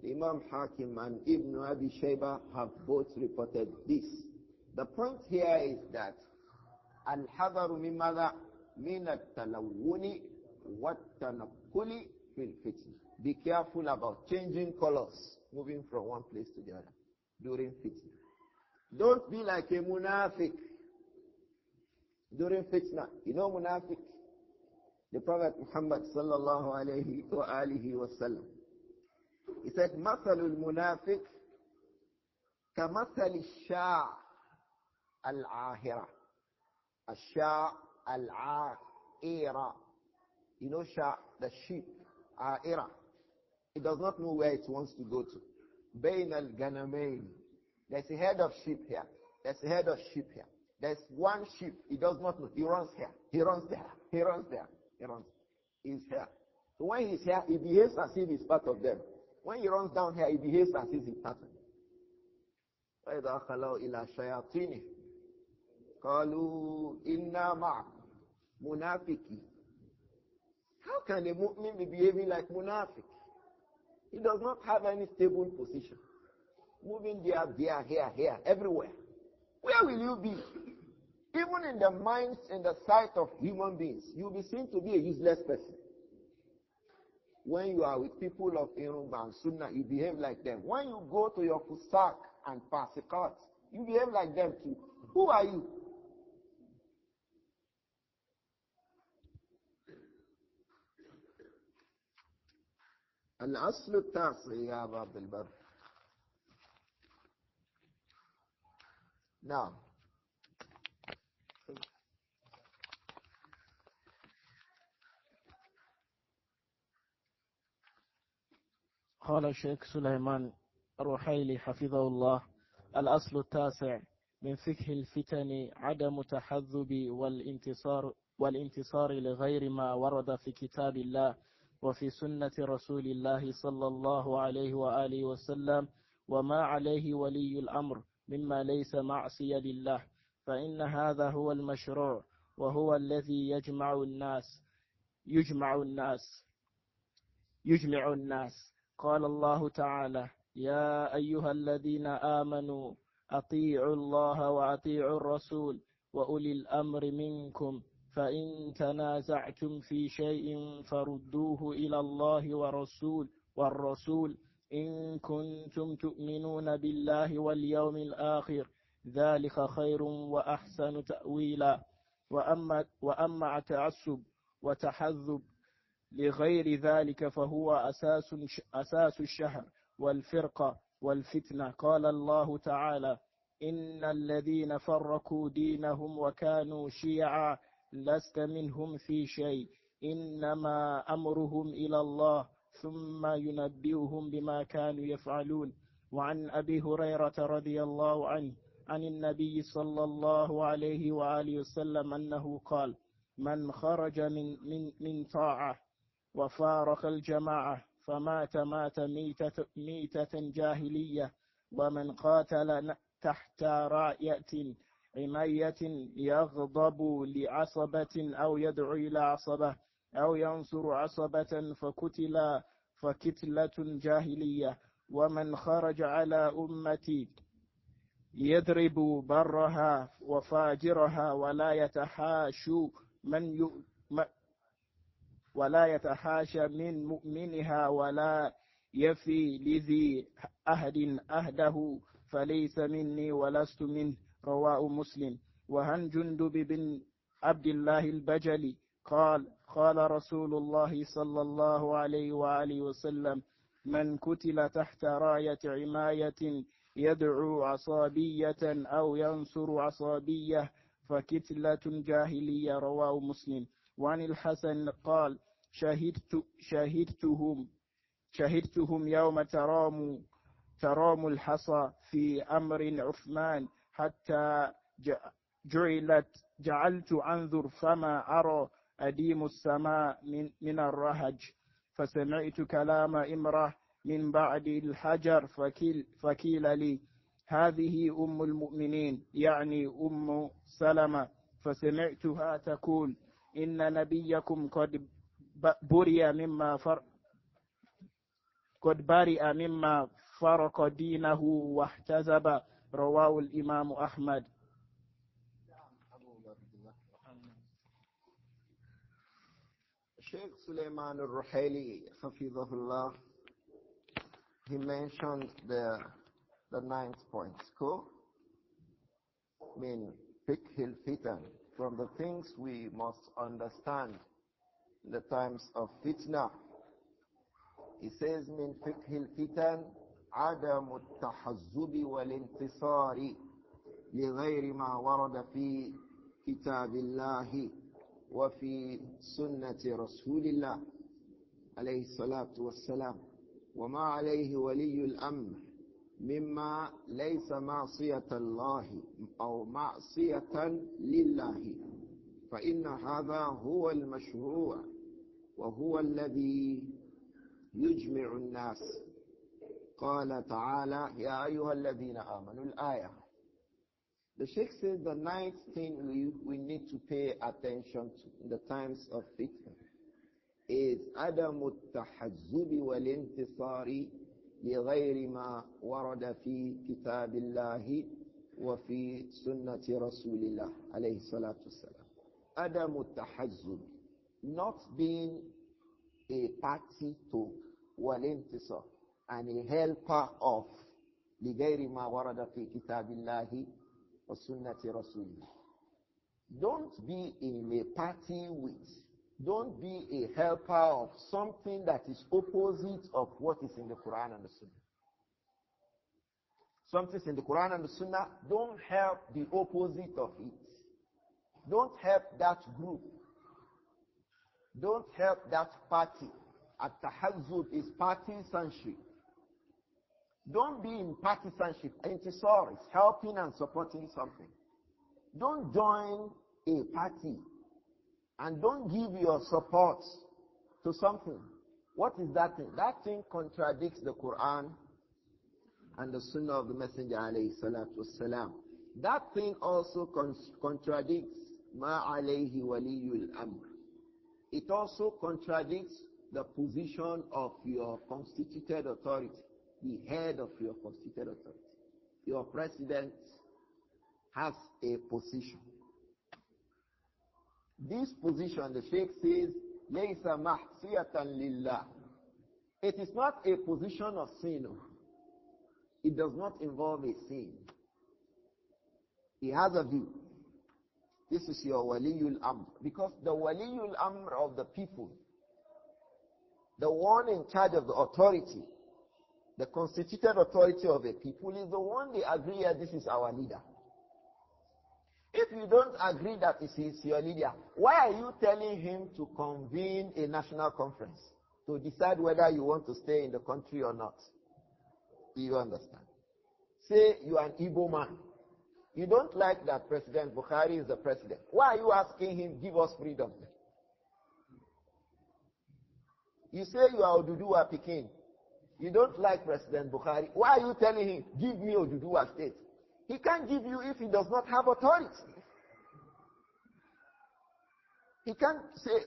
S2: Imam Hakim and Ibn Abi Shayba have both reported this. The point here is that al-hadaru min madha min at-talawwuni wat-tanaqquli fil fitna. Be careful about changing colors, moving from one place to the other during fitna. Don't be like a munafiq during fitna. You know munafiq? The Prophet Muhammad sallallahu alayhi wa alihi wa sallam, he said, مَثَلُ الْمُنَافِقِ كَمَثَلِ الشَّاعِ الْعَاهِرَةِ. الشَّاعِ الْعَاهِرَةِ. You know sha, the sheep, عَاهِرَةِ. It does not know where it wants to go to. بَيْنَ الْغَنَمَيْنِ. There's a head of sheep here. There's a head of sheep here. There's one sheep. He does not know. He runs here. He runs there. He runs there. He runs. He's here. So when he's here, he behaves as if he's part of them. When he runs down here, he behaves as if he's part of them. وَإِذَا خَلَوْا إِلَى شَيَاطِينِهِمْ قَالُوا إِنَّا مَعَكُمْ مُنَافِقِينَ. How can a mu'min be behaving like munafiq? He does not have any stable position. Moving there, here, everywhere. Where will you be? Even in the minds, in the sight of human beings, you'll be seen to be a useless person. When you are with people of Irumba and Sunnah, you behave like them. When you go to your Fusak and Fasikat, you behave like them too. Who are you? الأصل التاسع يا أبا عبد البر. نعم.
S1: قال الشيخ سليمان الرحيلي حفظه الله: الأصل التاسع من فقه الفتن عدم التحذب والانتصار لغير ما ورد في كتاب الله وفي سنة رسول الله صلى الله عليه وآله وسلم وما عليه ولي الأمر مما ليس معصية لله، فإن هذا هو المشروع وهو الذي يجمع الناس. قال الله تعالى: يا أيها الذين آمنوا أطيعوا الله وأطيعوا الرسول وأولي الأمر منكم، فإن تنازعتم في شيء فردوه إلى الله والرسول إن كنتم تؤمنون بالله واليوم الآخر، ذلك خير وأحسن تأويلا. وأما التعصب وتحذب لغير ذلك فهو أساس الشهر والفرقة والفتنة. قال الله تعالى: إن الذين فرقوا دينهم وكانوا شيعا لست منهم في شيء إنما أمرهم إلى الله ثم ينبئهم بما كانوا يفعلون. وعن أبي هريرة رضي الله عنه عن النبي صلى الله عليه وآله وسلم أنه قال: من خرج من طاعة وفارق الجماعة فمات ميتة جاهلية، ومن قاتل تحت راية عمية يغضب لعصبة أو يدعو إلى عصبة أو ينصر عصبة فكتلة جاهلية، ومن خرج على أمتي يضرب برها وفاجرها ولا يتحاش من مؤمنها ولا يفي لذي أهده فليس مني ولست منه، رواه مسلم. وعن جندب بن عبد الله البجلي قال رسول الله صلى الله عليه وآله وسلم: من قتل تحت راية عماية يدعو عصابية أو ينصر عصابية فكتلة جاهلية، رواه مسلم. وعن الحسن قال: شهدتهم يوم ترام الحصى في أمر عثمان حتى جعلت أنظر فما أرى أديم السماء من الرهج، فسمعت كلام امرأة من بعد الحجر فقيل لي: هذه أم المؤمنين، يعني أم سلمة، فسمعتها تقول: إن نبيكم قد برئ مما فرق دينه واحتزب، رواه الإمام أحمد.
S2: Shaykh Sulayman Ar-Ruhayli, Hafizahullah, he mentioned the ninth point. Cool? Mean Fiqh Al-Fitan. From the things we must understand in the times of fitna. He says, من فقه الفتن عدم التحزب والانتصار لغير ما ورد في كتاب الله وفي سنة رسول الله عليه الصلاة والسلام وما عليه ولي الأمر مما ليس معصية الله أو معصية لله، فإن هذا هو المشروع وهو الذي يجمع الناس. قال تعالى: يا أيها الذين آمنوا الآية. The Sheikh says the ninth thing we need to pay attention to in the times of fitna is عدم التحزب والانتصار لغير ما ورد في كتاب الله وفي سنة رسول الله عليه الصلاة والسلام عدم التحزب, not being a party to والانتصار and a helper of لغير ما ورد في كتاب الله وسنة رسوله. Don't be in a party with, don't be a helper of something that is opposite of what is in the Quran and the Sunnah. Something's in the Quran and the Sunnah, don't help the opposite of it. Don't help that group. Don't help that party. At-Tahazzub is partisanship. Don't be in partisanship. Intisar is helping and supporting something. Don't join a party and don't give your support to something. What is that thing? That thing contradicts the Quran and the Sunnah of the Messenger alayhi salatu wassalam. That thing also contradicts ma alayhi waliyul amr. It also contradicts the position of your constituted authority, the head of your constituted authority. Your president has a position. This position, the Sheikh says, لَيْسَ مَحْسِيَةً لِلَّهِ. It is not a position of sin. It does not involve a sin. He has a view. This is your waliyul amr. Because the waliyul amr of the people, the one in charge of the authority, the constituted authority of a people, is the one they agree that this is our leader. If you don't agree that this is your leader, why are you telling him to convene a national conference to decide whether you want to stay in the country or not? Do you understand? Say you are an Igbo man. You don't like that President Buhari is the president. Why are you asking him, give us freedom? You say you are Oduduwa Pekin. You don't like President Buhari. Why are you telling him, give me Oduduwa state? He can't give you if he does not have authority. He can't say,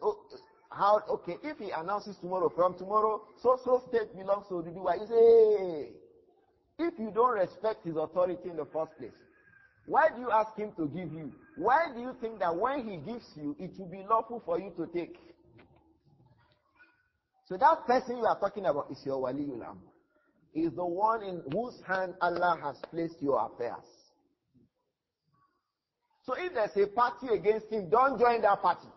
S2: okay, if he announces tomorrow, from tomorrow, so state belongs to Oduduwa. You say, hey, if you don't respect his authority in the first place, why do you ask him to give you? Why do you think that when he gives you, it will be lawful for you to take? So that person you are talking about is your Waliul Amr. He is the one in whose hand Allah has placed your affairs. So if there's a party against him, don't join that party.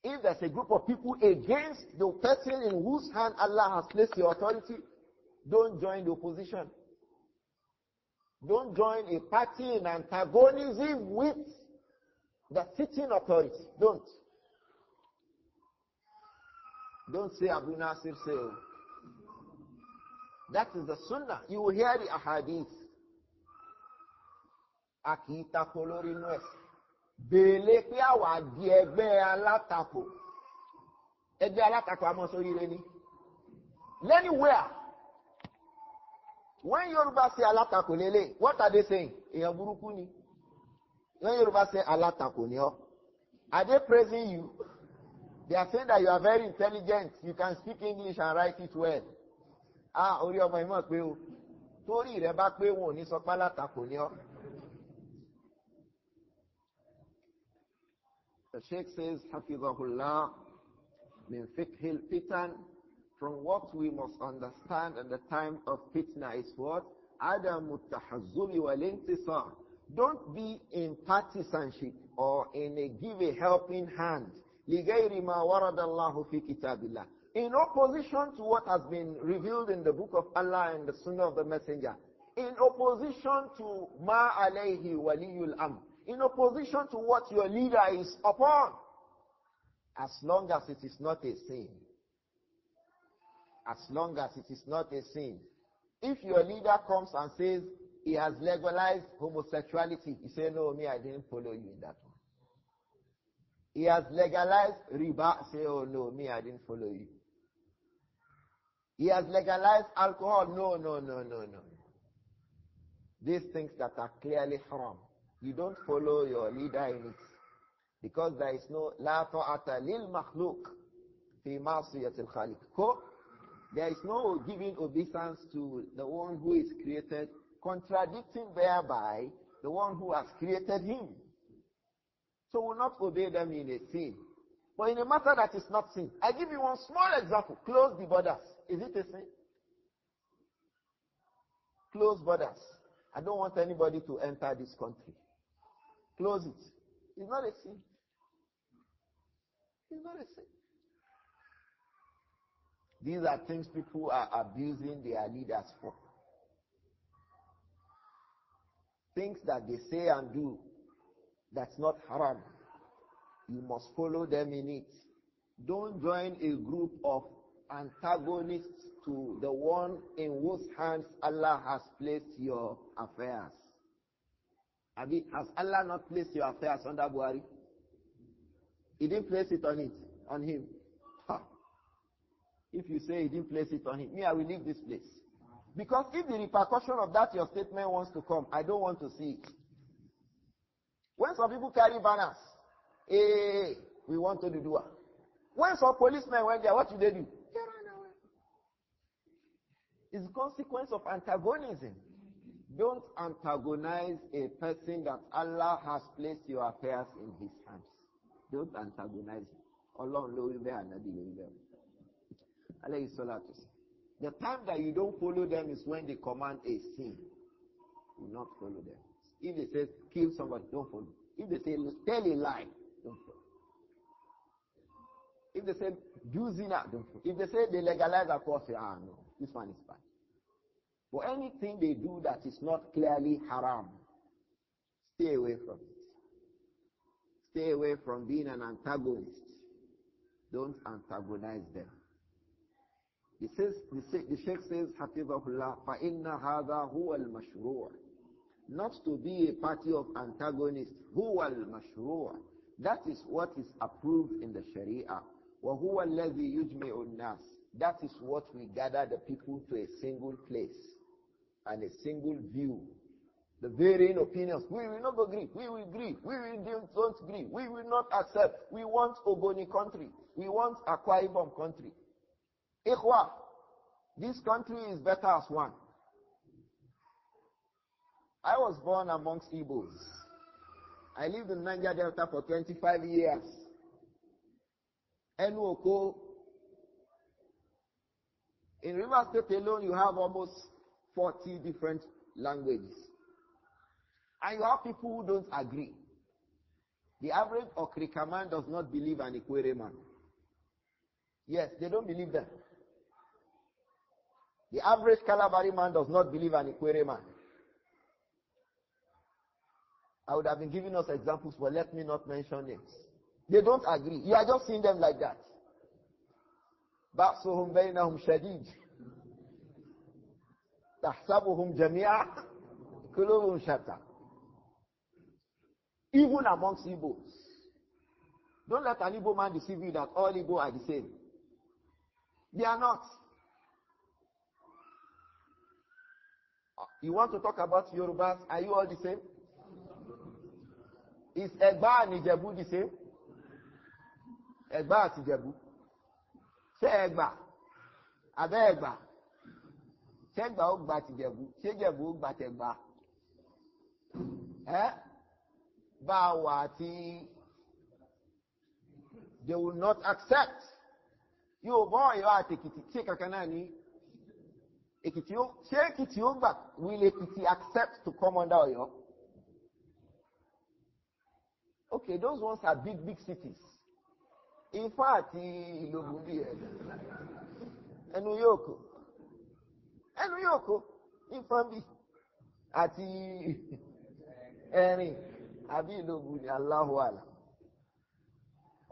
S2: If there's a group of people against the person in whose hand Allah has placed your authority, don't join the opposition. Don't join a party in antagonism with the sitting authority. Don't. Don't say Abū Nāsir say. That is the sunnah. You will hear the ahadith. Akita kolori nues. Bele pe awa di egbe alatako. Egbe alatako amo sori reni. Anywhere. When Yoruba say alatako lele, what are they saying? Eyan buruku ni. When Yoruba say alatako ni o, are they praising you? They are saying that you are very intelligent. You can speak English and write it well. Ori omo imo pe o. Tori re ba pe won ni so pa alatako ni o. The Sheikh says, Hafizahullah, min Fiqh Al-Fitan, from what we must understand at the time of fitna is what? Adamu tahazzuli wal-intisar. Don't be in partisanship or in a give a helping hand. لِغَيْرِ مَا وَرَدَ اللَّهُ فِي كِتَابِ اللَّهِ. In opposition to what has been revealed in the book of Allah and the Sunnah of the Messenger. In opposition to ma alayhi waliyul amr. In opposition to what your leader is upon. As long as it is not a sin. As long as it is not a sin. If your leader comes and says he has legalized homosexuality, you say, no, me, I didn't follow you in that one. He has legalized riba, say, oh, no, me, I didn't follow you. He has legalized alcohol, no. These things that are clearly haram. You don't follow your leader in it. Because there is no la ta'ata lil makhluq fi ma'siyatil khaliq. There is no giving obeisance to the one who is created, contradicting thereby the one who has created him. So we will not obey them in a sin. But in a matter that is not sin. I give you one small example. Close the borders. Is it a sin? Close borders. I don't want anybody to enter this country. Close it. It's not a sin. It's not a sin. These are things people are abusing their leaders for. Things that they say and do that's not haram. You must follow them in it. Don't join a group of antagonists to the one in whose hands Allah has placed your affairs. Has Allah not placed your affairs under Buhari? He didn't place it on him. Ha. If you say he didn't place it on him, I will leave this place. Because if the repercussion of that your statement wants to come, I don't want to see it. When some people carry banners, hey, we want to do it. When some policemen went there, what do they do? They run away. It's a consequence of antagonism. Don't antagonize a person that Allah has placed your affairs in his hands. Don't antagonize him. Allah knows where and Nabi knows where. Alayhi salatu. The time that you don't follow them is when they command a sin. Do not follow them. If they say kill somebody, don't follow. If they say tell a lie, don't follow. If they say do zina, don't follow. If they say they legalize a course, no, this one is bad. But anything they do that is not clearly haram, stay away from it. Stay away from being an antagonist. Don't antagonize them. The Sheikh says, Hafizahullah, فَإِنَّ هَذَا هُوَ الْمَشْرُوعِ. Not to be a party of antagonists. هُوَ الْمَشْرُوعِ. That is what is approved in the Sharia. وَهُوَ الَّذِي يُجْمِعُ النَّاسِ. That is what we gather the people to a single place and a single view. The varying opinions. We will not agree. We will agree. We will don't agree. We will not accept. We want Ogoni country. We want Akwa Ibom country. Ikhwa, this country is better as one. I was born amongst Igbos. I lived in Niger Delta for 25 years. Enuoko. In River State alone, you have almost 40 different languages. And you have people who don't agree. The average Okrika man does not believe an Ikwere man. Yes, they don't believe them. The average Kalabari man does not believe an Ikwere man. I would have been giving us examples, but let me not mention names. They don't agree. You are just seeing them like that. بَعْصُهُمْ بَيْنَهُمْ شَدِيدٌ تَحْسَبُهُمْ جَمِيعًا قُلُوبُهُمْ شَتَّى. Even amongst Igbos. Don't let an Igbo man deceive you that all Igbo are the same. They are not. You want to talk about Yorubas? Are you all the same? Is Egba and Ijebu the same? Egba and Ijebu. Say Egba. Abe Egba. Say Egba Ogba Ijebu. Say Ijebu Ogba Egba. Bawati. They will not accept. You boy, you are taking it. Say Kakanani. Ekiti back. Will Ekiti accept to come under Oyo? Okay, those ones are big cities. In fact, Ilobubi, Enuyoko, Ifambi, Ati, Eni, Abi Ilobubi, Allahu Allah.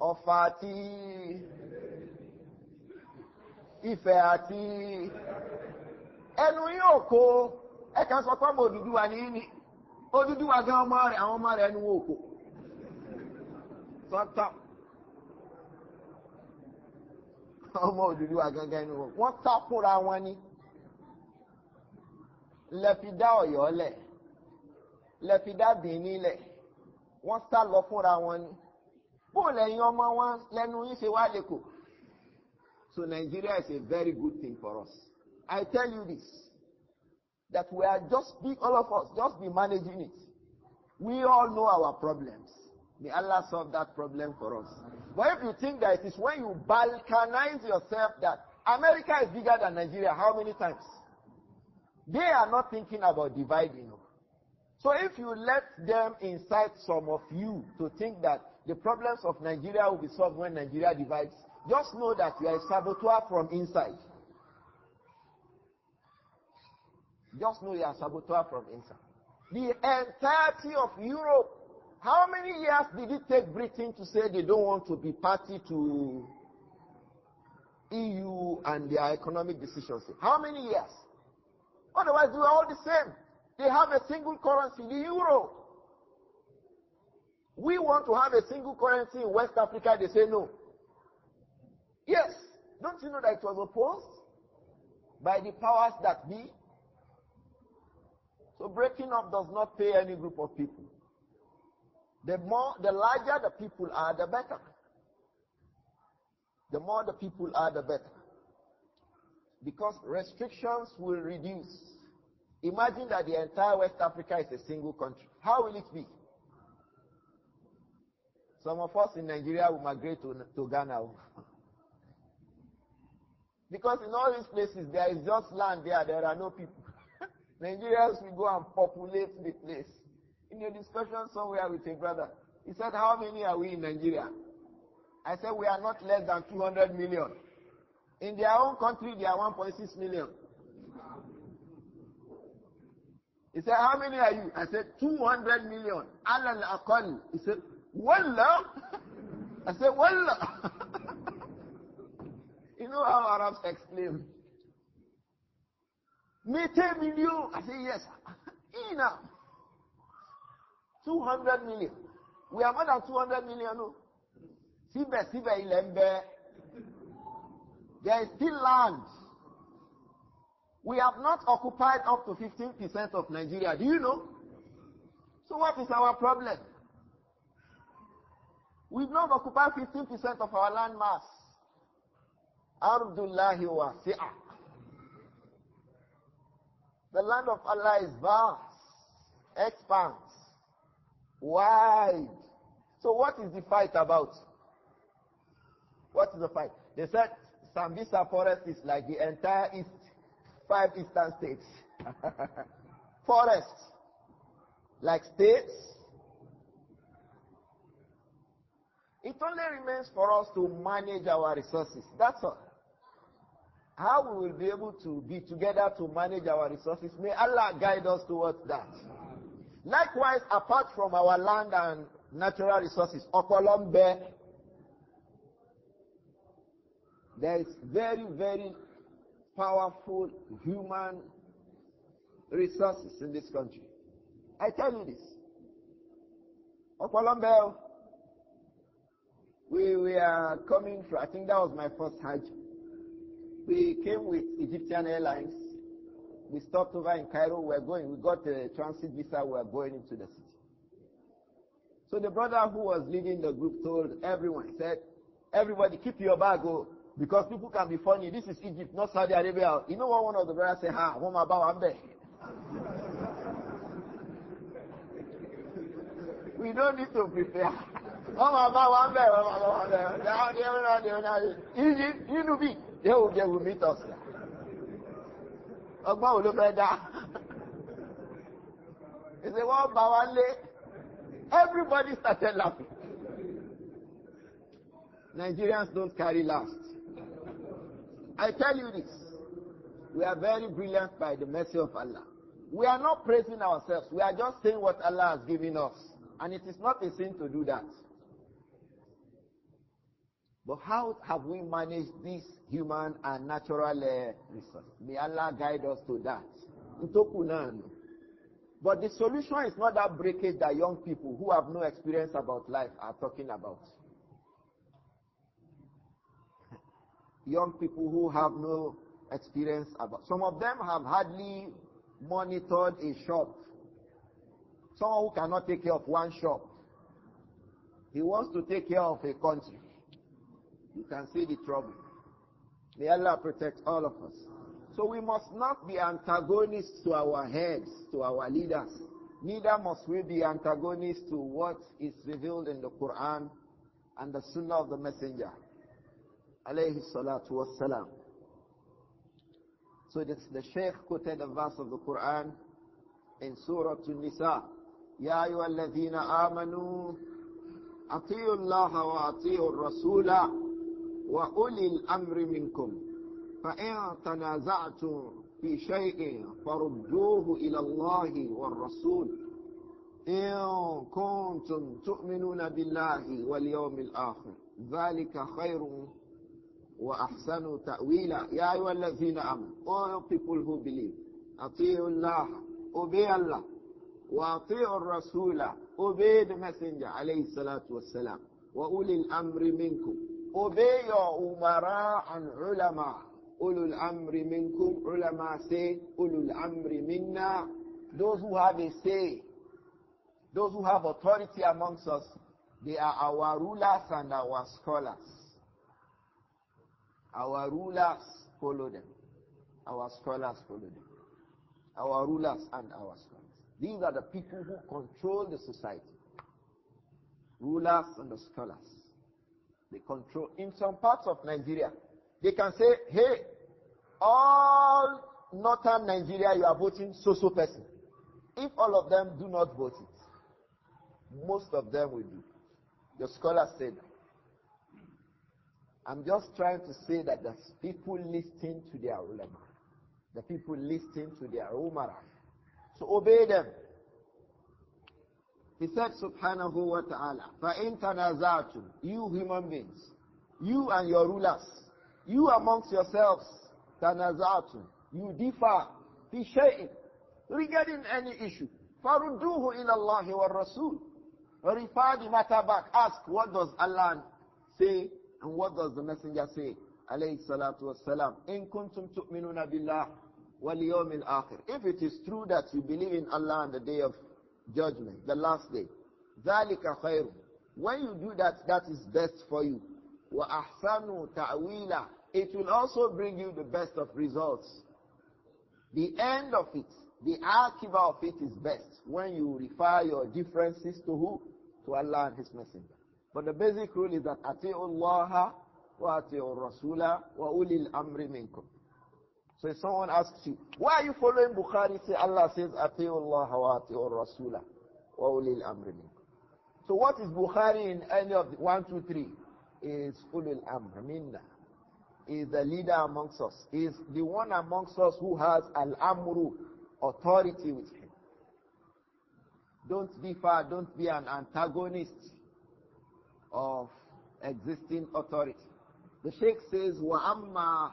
S2: Ofati, Ife Ati, Enuyoko, Ekan sọ mo Odùduwà ni Odùduwà gan àwọn ọmọ rẹ̀ Enuyoko. Sọ́tọ̀. Ọmọ Odùduwà gangan inú wọn. Wọ́n sá fúnra wọn ni. Lẹ́fidá Ọ̀yọ́ lẹ̀. Lẹ́fidá Bìíní lẹ̀. Wọ́n sá lọ fúnra wọn ni. Bó lẹ́yìn ọmọ wọn lẹ́nu yín ṣe wá lẹ́kọ̀ọ́. So Nigeria is a very good thing for us. I tell you this, that we are all of us, just be managing it. We all know our problems. May Allah solve that problem for us. But if you think that it is when you balkanize yourself that America is bigger than Nigeria, how many times? They are not thinking about dividing. So if you let them incite some of you to think that the problems of Nigeria will be solved when Nigeria divides, just know that you are a saboteur from inside. Just know you are a saboteur from inside. The entirety of Europe, how many years did it take Britain to say they don't want to be party to EU and their economic decisions? How many years? Otherwise, they are all the same. They have a single currency, the euro. We want to have a single currency in West Africa. They say no. Yes. Don't you know that it was opposed by the powers that be? So breaking up does not pay any group of people. The larger the people are, the better. The more the people are, the better. Because restrictions will reduce. Imagine that the entire West Africa is a single country. How will it be? Some of us in Nigeria will migrate to Ghana. Because in all these places, there is just land there. There are no people. Nigerians will go and populate the place. In a discussion somewhere with a brother, he said, how many are we in Nigeria? I said, we are not less than 200 million. In their own country, they are 1.6 million. He said, how many are you? I said, 200 million. Alal aqal. He said, wallah. I said, wallah. You know how Arabs exclaim? Mete million. I say, yes. Ina. 200 million. We are more than 200 million. No. Sibe ilembe. There is still land. We have not occupied up to 15% of Nigeria. Do you know? So what is our problem? We've not occupied 15% of our land mass. Ardullahi wasi'ah. The land of Allah is vast, expanse, wide. So what is the fight about? What is the fight? They said Sambisa forest is like the entire 5 eastern states. Forests, like states. It only remains for us to manage our resources. That's all. How we will be able to be together to manage our resources, may Allah guide us towards that. Likewise, apart from our land and natural resources, Okolombe, there is very, very powerful human resources in this country. I tell you this. Okolombe, we are coming from, I think that was my first Hajj. We came with Egyptian Airlines. We stopped over in Cairo. We got a transit visa. We are going into the city. So the brother who was leading the group told everyone, he said, everybody keep your bag, because people can be funny. This is Egypt, not Saudi Arabia. You know what one of the brothers said? We don't need to prepare. Egypt, they will meet us. He said, well, Bawale. Everybody started laughing. Nigerians don't carry last. I tell you this. We are very brilliant by the mercy of Allah. We are not praising ourselves. We are just saying what Allah has given us. And it is not a sin to do that. But how have we managed this human and natural resource? May Allah guide us to that. But the solution is not that breakage that young people who have no experience about life are talking about. Young people who have no experience about. Some of them have hardly monitored a shop. Someone who cannot take care of one shop. He wants to take care of a country. You can see the trouble. May Allah protect all of us. So we must not be antagonists to our heads, to our leaders. Neither must we be antagonists to what is revealed in the Quran and the Sunnah of the Messenger. Alayhi salatu wassalam. So the Shaykh quoted a verse of the Quran in Surah An-Nisa. Ya ayyuhalladhina amanu ati'u Allah wa ati'u ar-rasula wa ulil amri minkum. فَإِن تَنَازَعْتُمْ فِي شَيْءٍ فَرُدُّوهُ إِلَى اللَّهِ وَالرَّسُولِ إِن كُنتُمْ تُؤْمِنُونَ بِاللَّهِ وَالْيَوْمِ الْآخِرِ ذَلِكَ خَيْرٌ وَأَحْسَنُ تَأْوِيلًا يَا أَيُّهَا الَّذِينَ آمَنُوا, all people who believe, أَطِيعُوا اللَّهَ, obey Allah, وَأَطِيعُوا الرَّسُولَ, obey the Messenger عليه الصلاة والسلام, وَأُولِي الْأَمْرِ مِنكُمْ, obey your umara and ulama. Ulul amri minkum, ulama say, ulul amri minna, those who have a say, those who have authority amongst us, they are our rulers and our scholars. Our rulers follow them. Our scholars follow them. Our rulers and our scholars. These are the people who control the society. Rulers and the scholars. They control. In some parts of Nigeria, they can say, hey, all northern Nigeria, you are voting so-so person. If all of them do not vote it, most of them will do. The scholars say that. I'm just trying to say that the people listening to their ulama, the people listening to their umara. So obey them. He said, subhanahu wa ta'ala, فَإِن تَنَازَعْتُمْ, you human beings, you and your rulers, you amongst yourselves, تَنَازَعْتُمْ, you differ, فِي شَيْءٍ, regarding any issue, فَرُدُّوهُ إِلَى اللَّهِ وَالرَّسُولِ, refer the matter back, ask, what does Allah say, and what does the Messenger say, alayhi salatu wassalam, إِن كُنْتُمْ تُؤْمِنُونَ بِاللَّهِ وَالْيَوْمِ الْآخِرِ, if it is true that you believe in Allah and the day of judgment, the last day. ذَلِكَ خَيْرٌ. When you do that, that is best for you. وَأَحْسَنُ تَأْوِيلًا. It will also bring you the best of results. The end of it, the akiba of it is best when you refer your differences to who? To Allah and His Messenger. But the basic rule is that أَتِعُوا اللَّهَ وَأَتِعُوا الرَّسُولَ وَأُولِي الْأَمْرِ مِنْكُمْ. So if someone asks you, why are you following Bukhari? Say Allah says, Ati'u Allah wa ati'u Rasula wa ulil amri minkum. So what is Bukhari in any of the 1, 2, 3? Is ulil amr minna. Is the leader amongst us. Is the one amongst us who has al-amru, authority with him. Don't differ, don't be an antagonist of existing authority. The Sheikh says, وَأَمَّا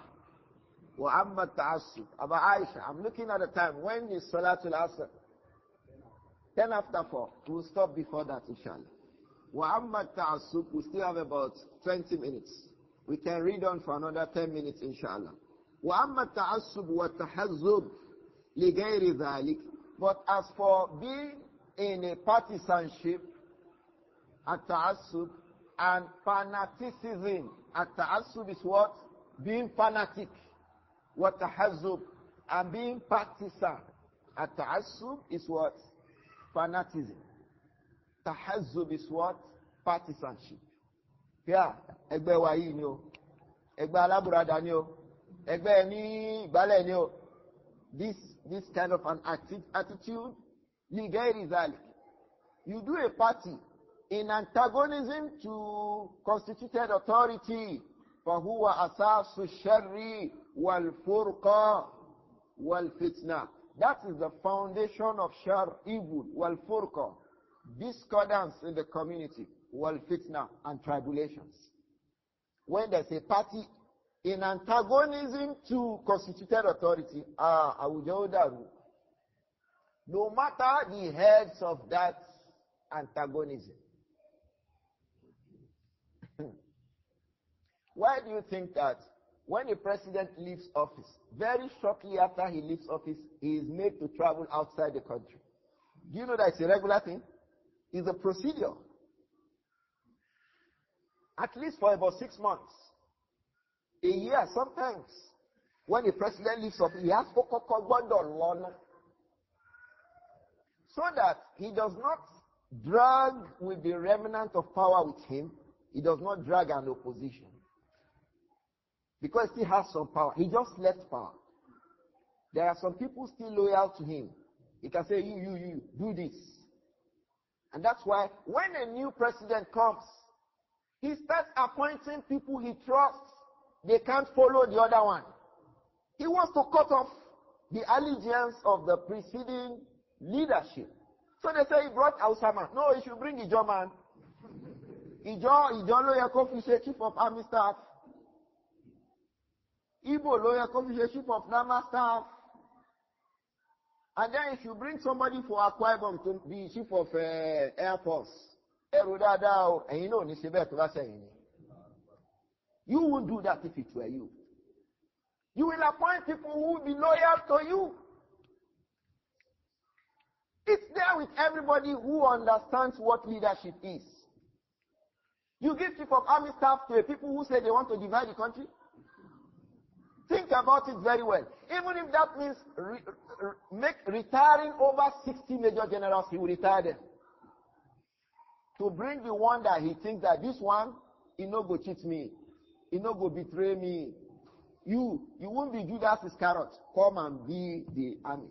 S2: التعصب. Aba Aisha, I'm looking at the time. When is Salatul Asr? 10 after 4. We'll stop before that, inshallah. وَأَمَّا التعصب. We still have about 20 minutes. We can read on for another 10 minutes, inshallah. وَأَمَّا التعصب وَالتَّحَزُّبْ لِغَيْرِ ذَلِكَ. But as for being in a partisanship, at-ta'assub, and fanaticism. At-ta'assub is what? Being fanatic. وَتَحَزُّبْ, and being partisan. At-ta'assub is what? Fanatism. Tahazzub is what? Partisanship. Yeah, ẹgbẹ́ wa yìí ni o, ẹgbẹ́ alábùradà ni o, ẹgbẹ́ ní ìgbálẹ̀ ni o. This kind of an attitude, لِغَيْرِ ذَلِكَ. You do a party in antagonism to constituted authority, فَهُوَ أَسَاسُ الشَّرِّ وَالْفُرْقَةِ وَالْفِتْنَةِ. That is the foundation of shar, evil, wal-furqa, discordance in the community, wal-fitna, and tribulations. When there's a party in antagonism to constituted authority, no matter the heads of that antagonism. Why do you think that when a president leaves office, very shortly after he leaves office, he is made to travel outside the country? Do you know that it's a regular thing? It's a procedure. At least for about 6 months. A year sometimes. When the president leaves office, he has so that he does not drag with the remnant of power with him. He does not drag an opposition. Because he has some power. He just left power. There are some people still loyal to him. He can say, you, do this. And that's why when a new president comes, he starts appointing people he trusts. They can't follow the other one. He wants to cut off the allegiance of the preceding leadership. So they say he brought Osama. No, he should bring Ijo man. Ijo lawyer officer, chief of army staff. Igbo lawyer officer, chief of Nama staff. And then if you bring somebody for Akwa Ibom to be chief of Air Force, and you know, you won't do that if it were you. You will appoint people who will be loyal to you. It's there with everybody who understands what leadership is. You give chief of army staff to people who say they want to divide the country. Think about it very well. Even if that means retiring over 60 major generals, he will retire them. To bring the one that he thinks that this one, he no go cheat me. He no go betray me. You won't be Judas Iscariot. Come and be the army.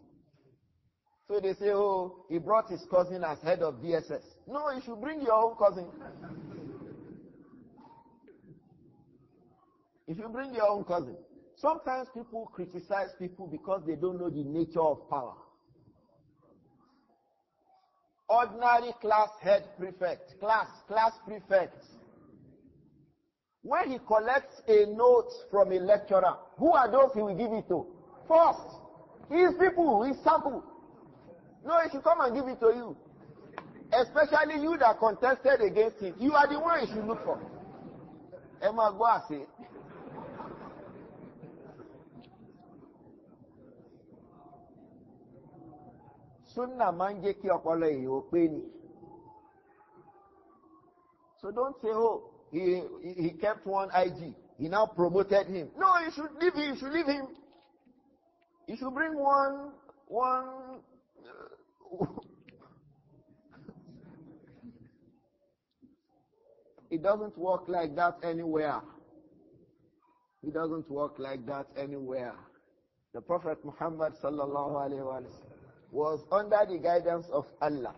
S2: So they say, oh, he brought his cousin as head of DSS. No, you should bring your own cousin. You should bring your own cousin. Sometimes people criticize people because they don't know the nature of power. Ordinary class head prefect, class prefect. When he collects a note from a lecturer, who are those he will give it to? First, his people, his sample. No, he should come and give it to you. Especially you that contested against him. You are the one he should look for. Emma Guasi. Sunna manje ki opolo e o pe ni. So don't say, oh, he kept one IG. He now promoted him. No, you should leave him. You should leave him. You should bring one. It doesn't work like that anywhere. It doesn't work like that anywhere. The Prophet Muhammad sallallahu alaihi wasallam was under the guidance of Allah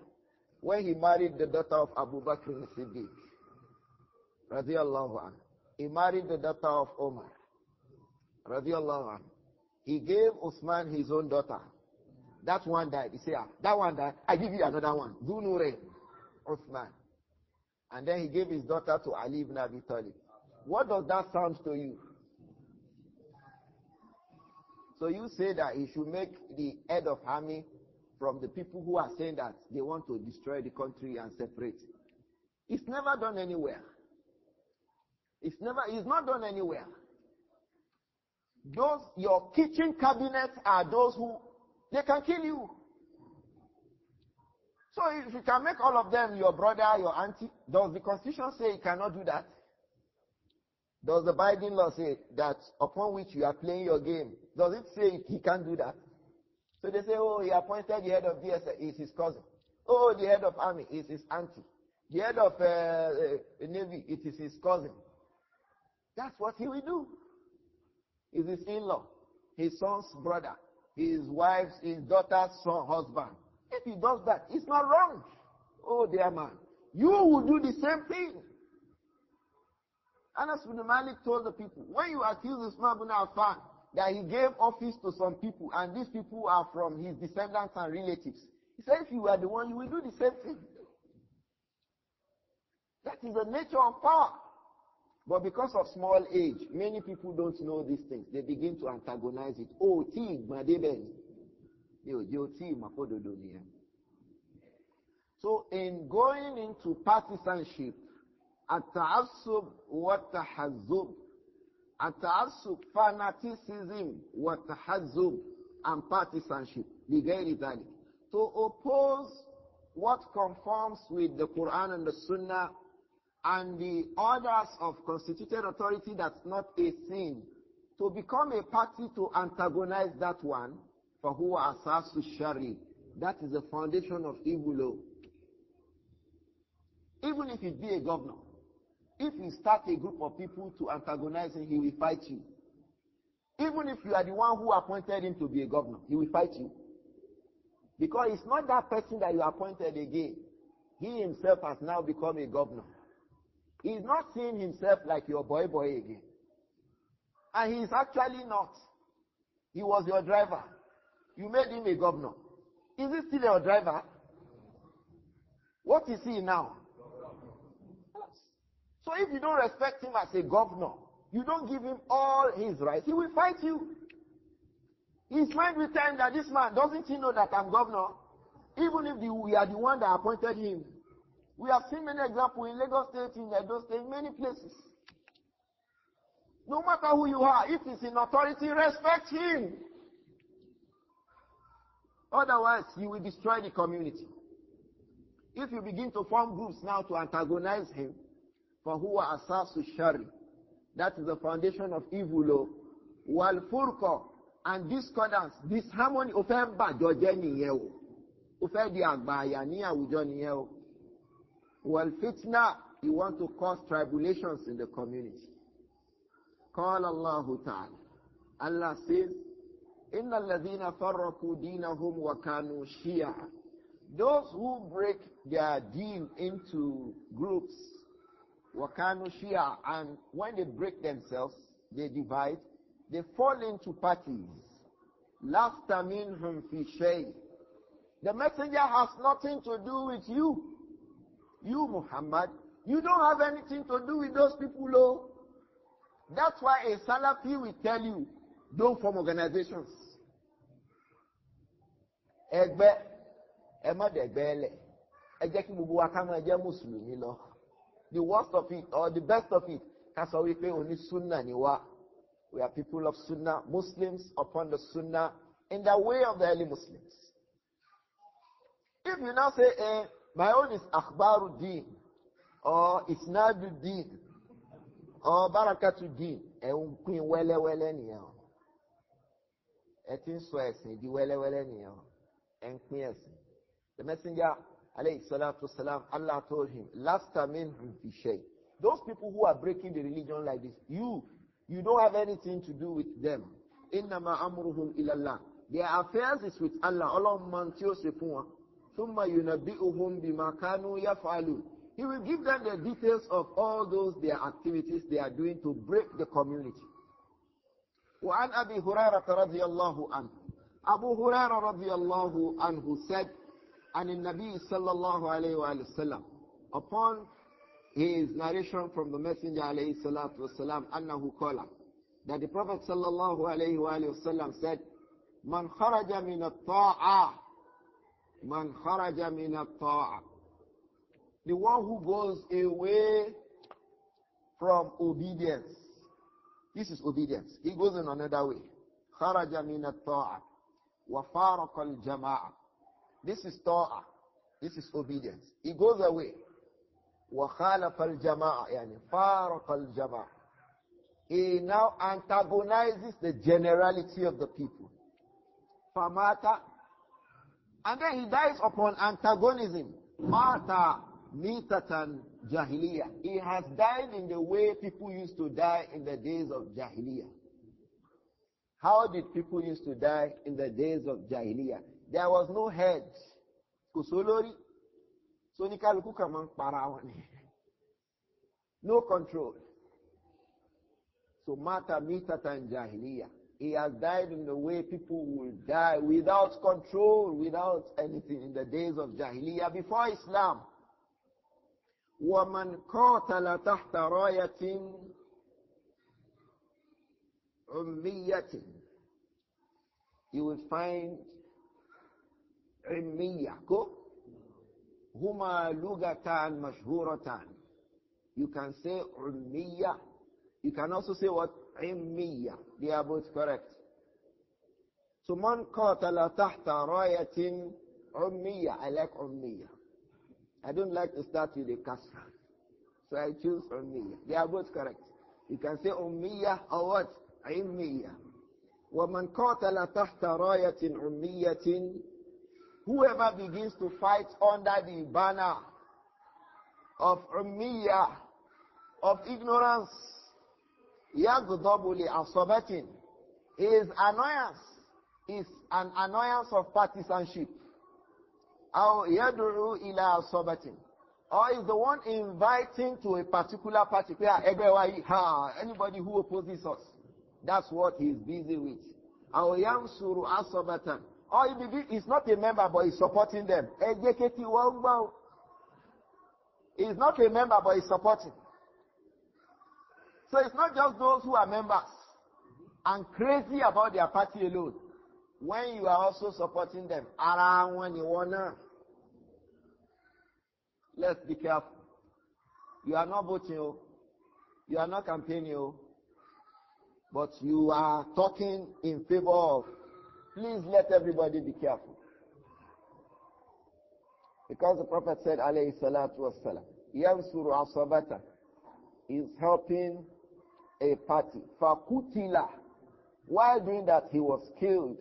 S2: when he married the daughter of Abu Bakr as-Siddiq. Radiallahu anhu. He married the daughter of Omar. Radiallahu anhu. He gave Uthman his own daughter. That one died. He said, that one died. I give you another one. Dunure, Uthman. And then he gave his daughter to Ali ibn Abi Talib. What does that sound to you? So you say that he should make the head of army from the people who are saying that they want to destroy the country and separate. It's never done anywhere. It's not done anywhere. Those, your kitchen cabinets are those who, they can kill you. So if you can make all of them your brother, your auntie, does the Constitution say you cannot do that? Does the Biden law say that upon which you are playing your game, does it say he can't do that? So they say, oh, he appointed the head of DSS, is his cousin. Oh, the head of army is his auntie. The head of Navy, it is his cousin. That's what he will do. Is his in-law, his son's brother, his wife's, his daughter's son, husband. If he does that, it's not wrong. Oh, dear man. You will do the same thing. Anas bin Malik told the people, when you accuse Usman bin Affan that he gave office to some people, and these people are from his descendants and relatives, he said, if you were the one, you will do the same thing. That is the nature of power. But because of small age, many people don't know these things. They begin to antagonize it. Oh, so in going into partisanship, at-ta'assub wa tahazzub, at-ta'assub, fanaticism, wa tahazzub, and partisanship, to oppose what conforms with the Quran and the Sunnah and the orders of constituted authority that's not a sin, to become a party to antagonize that one, فَهُوَ أَسَاسُ الشَّرِّ. That is the foundation of evil. Even if you be a governor, if you start a group of people to antagonize him, he will fight you. Even if you are the one who appointed him to be a governor, he will fight you. Because it's not that person that you appointed again. He himself has now become a governor. He is not seeing himself like your boy again. And he is actually not. He was your driver. You made him a governor. Is he still your driver? What is he now? So if you don't respect him as a governor, you don't give him all his rights, he will fight you. His mind will tell him that this man, doesn't he know that I'm governor? Even if we are the one that appointed him. We have seen many examples in Lagos State, in Edo State, in many places. No matter who you are, if he's in authority, respect him. Otherwise, you will destroy the community. If you begin to form groups now to antagonize him, فَهُوَ أَسَاسُ الشَّرِّ. That is the foundation of evil. وَالْفُرْقَ. And discordance, disharmony, ó fẹ́ bàjọ́ nìyẹn o. Ó fẹ́ di àgbàyà ní àwùjọ nìyẹn o. وَالْفِتْنَةِ. You want to cause tribulations in the community. قال الله تعالى. Allah says, إِنَّ الَّذِينَ فَرَّقُوا دِينَهُمْ وَكَانُوا شِيَعًا. Those who break their deen into groups, وَكَانُوا شِيَعًا, and when they break themselves, they divide, they fall into parties. لَسْتَ مِنْهُمْ فِي شَيْءٍ. The messenger has nothing to do with you. You, Muhammad, you don't have anything to do with those people, oh. That's why a Salafi will tell you, don't form organizations. Ẹgbẹ́, ẹ má dẹ̀gbẹ́ lẹ̀. Ẹ jẹ́ kí gbogbo wa ká máa jẹ́ Mùsùlùmí lọ. The worst of it, or the best of it, ká sọ wípé oní Sunnah ni wá. We are people of Sunnah, Muslims upon the Sunnah, in the way of the early Muslims. If you now say, my own is Akhbaruddin, or Isnaduddin, or Barakatuddin, un pin wẹ́lẹ́wẹ́lẹ́ nìyẹn. Ẹ ti ń sọ ẹ̀sìn di wẹ́lẹ́wẹ́lẹ́ nìyẹn. En pin ẹ̀sìn. The messenger, alayhi salatu wasalam, Allah told him, Lasta minhum fi shay. Those people who are breaking the religion like this, you don't have anything to do with them. Innama amruhum ilallah. Their affairs is with Allah. Allah man tí ó ṣe fún wọn. Thumma yunabbi'uhum bima kanu yaf'alun. He will give them the details of all those their activities they are doing to break the community. وعن أبي هريرة رضي الله عنه. Abu Hurairah radiyallahu anhu said, and in Nabi sallallahu alayhi wa sallam, upon his narration from the Messenger alayhi salatu wasalam, annahu qala, that the Prophet sallallahu alayhi wa sallam said, man kharaja min at-ta'a, man kharaja min at-ta'a, the one who goes away from obedience. This is obedience. He goes in another way. Kharaja min at-ta'a wa faraqa al-jama'a. This is ta'a. This is obedience. He goes away. Wa khalafa al-jama'a, yani faraqa al-jama'a. He now antagonizes the generality of the people. Famata. And then he dies upon antagonism. Mata mitatan jahiliyyah. He has died in the way people used to die in the days of jahiliyyah. How did people used to die in the days of jahiliyyah? There was no head. Kusolori. Sonikaluku kaman parawani. No control. So mata mitatan jahiliyyah. He has died in the way people will die, without control, without anything, in the days of jahiliyyah before Islam. وَمَنْ قَاتَلَ تَحْتَ رَايَةٍ أُمِّيَّةٍ. You will find عِمِّيَّة. هُمَا لُغَتان مَشْهُورَتان. You can say عِمِّيَّة. You can also say what? عِمِّيَّة. They are both correct. So مَنْ قَاتَلَ تَحْتَ رَايَةٍ عُمِّيَّة. I like عُمِّيَّة. I don't like to start with a kasra. So I choose Ummiyah. They are both correct. You can say Ummiyah or what? Ummiyah. وَمَنْ قَاتَلَ تَحْتَ رَايَةٍ أُمِّيَّةٍ Whoever begins to fight under the banner of Ummiyah, of ignorance, يَغْضَبُ لِعَصَبَةٍ His annoyance is an annoyance of partisanship. أَوْ يَدْعُو إِلَىٰ عَصَبَةٍ Or is the one inviting to a particular party. Anybody who opposes us. That's what he's busy with. أَوْ يَنْصُرُ عَصَبَةً Or he's not a member but he's supporting them. He's not a member but he's supporting. So it's not just those who are members and crazy about their party alone. When you are also supporting them, let's be careful. You are not voting, you are not campaigning, but you are talking in favor of. Please let everybody be careful. Because the Prophet said, alayhi salatu wassalam, yansuru asabata, is helping a party. Fakutila. While doing that, he was killed.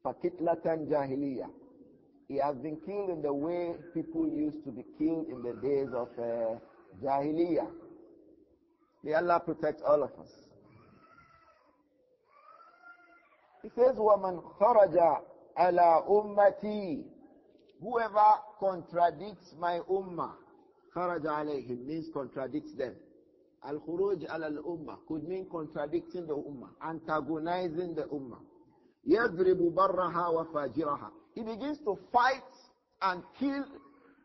S2: Fakitlatan jahiliya. He has been killed in the way people used to be killed in the days of jahiliya. May Allah protect all of us. He says, وَمَنْ خَرَجَ عَلَى أُمَّتِي Whoever contradicts my ummah, خَرَجَ عَلَيْهِمْ means contradicts them. Al-khuruj al-ummah could mean contradicting the ummah, antagonizing the ummah. يَضْرِبُ بَرَّهَا وَفَاجِرَهَا He begins to fight and kill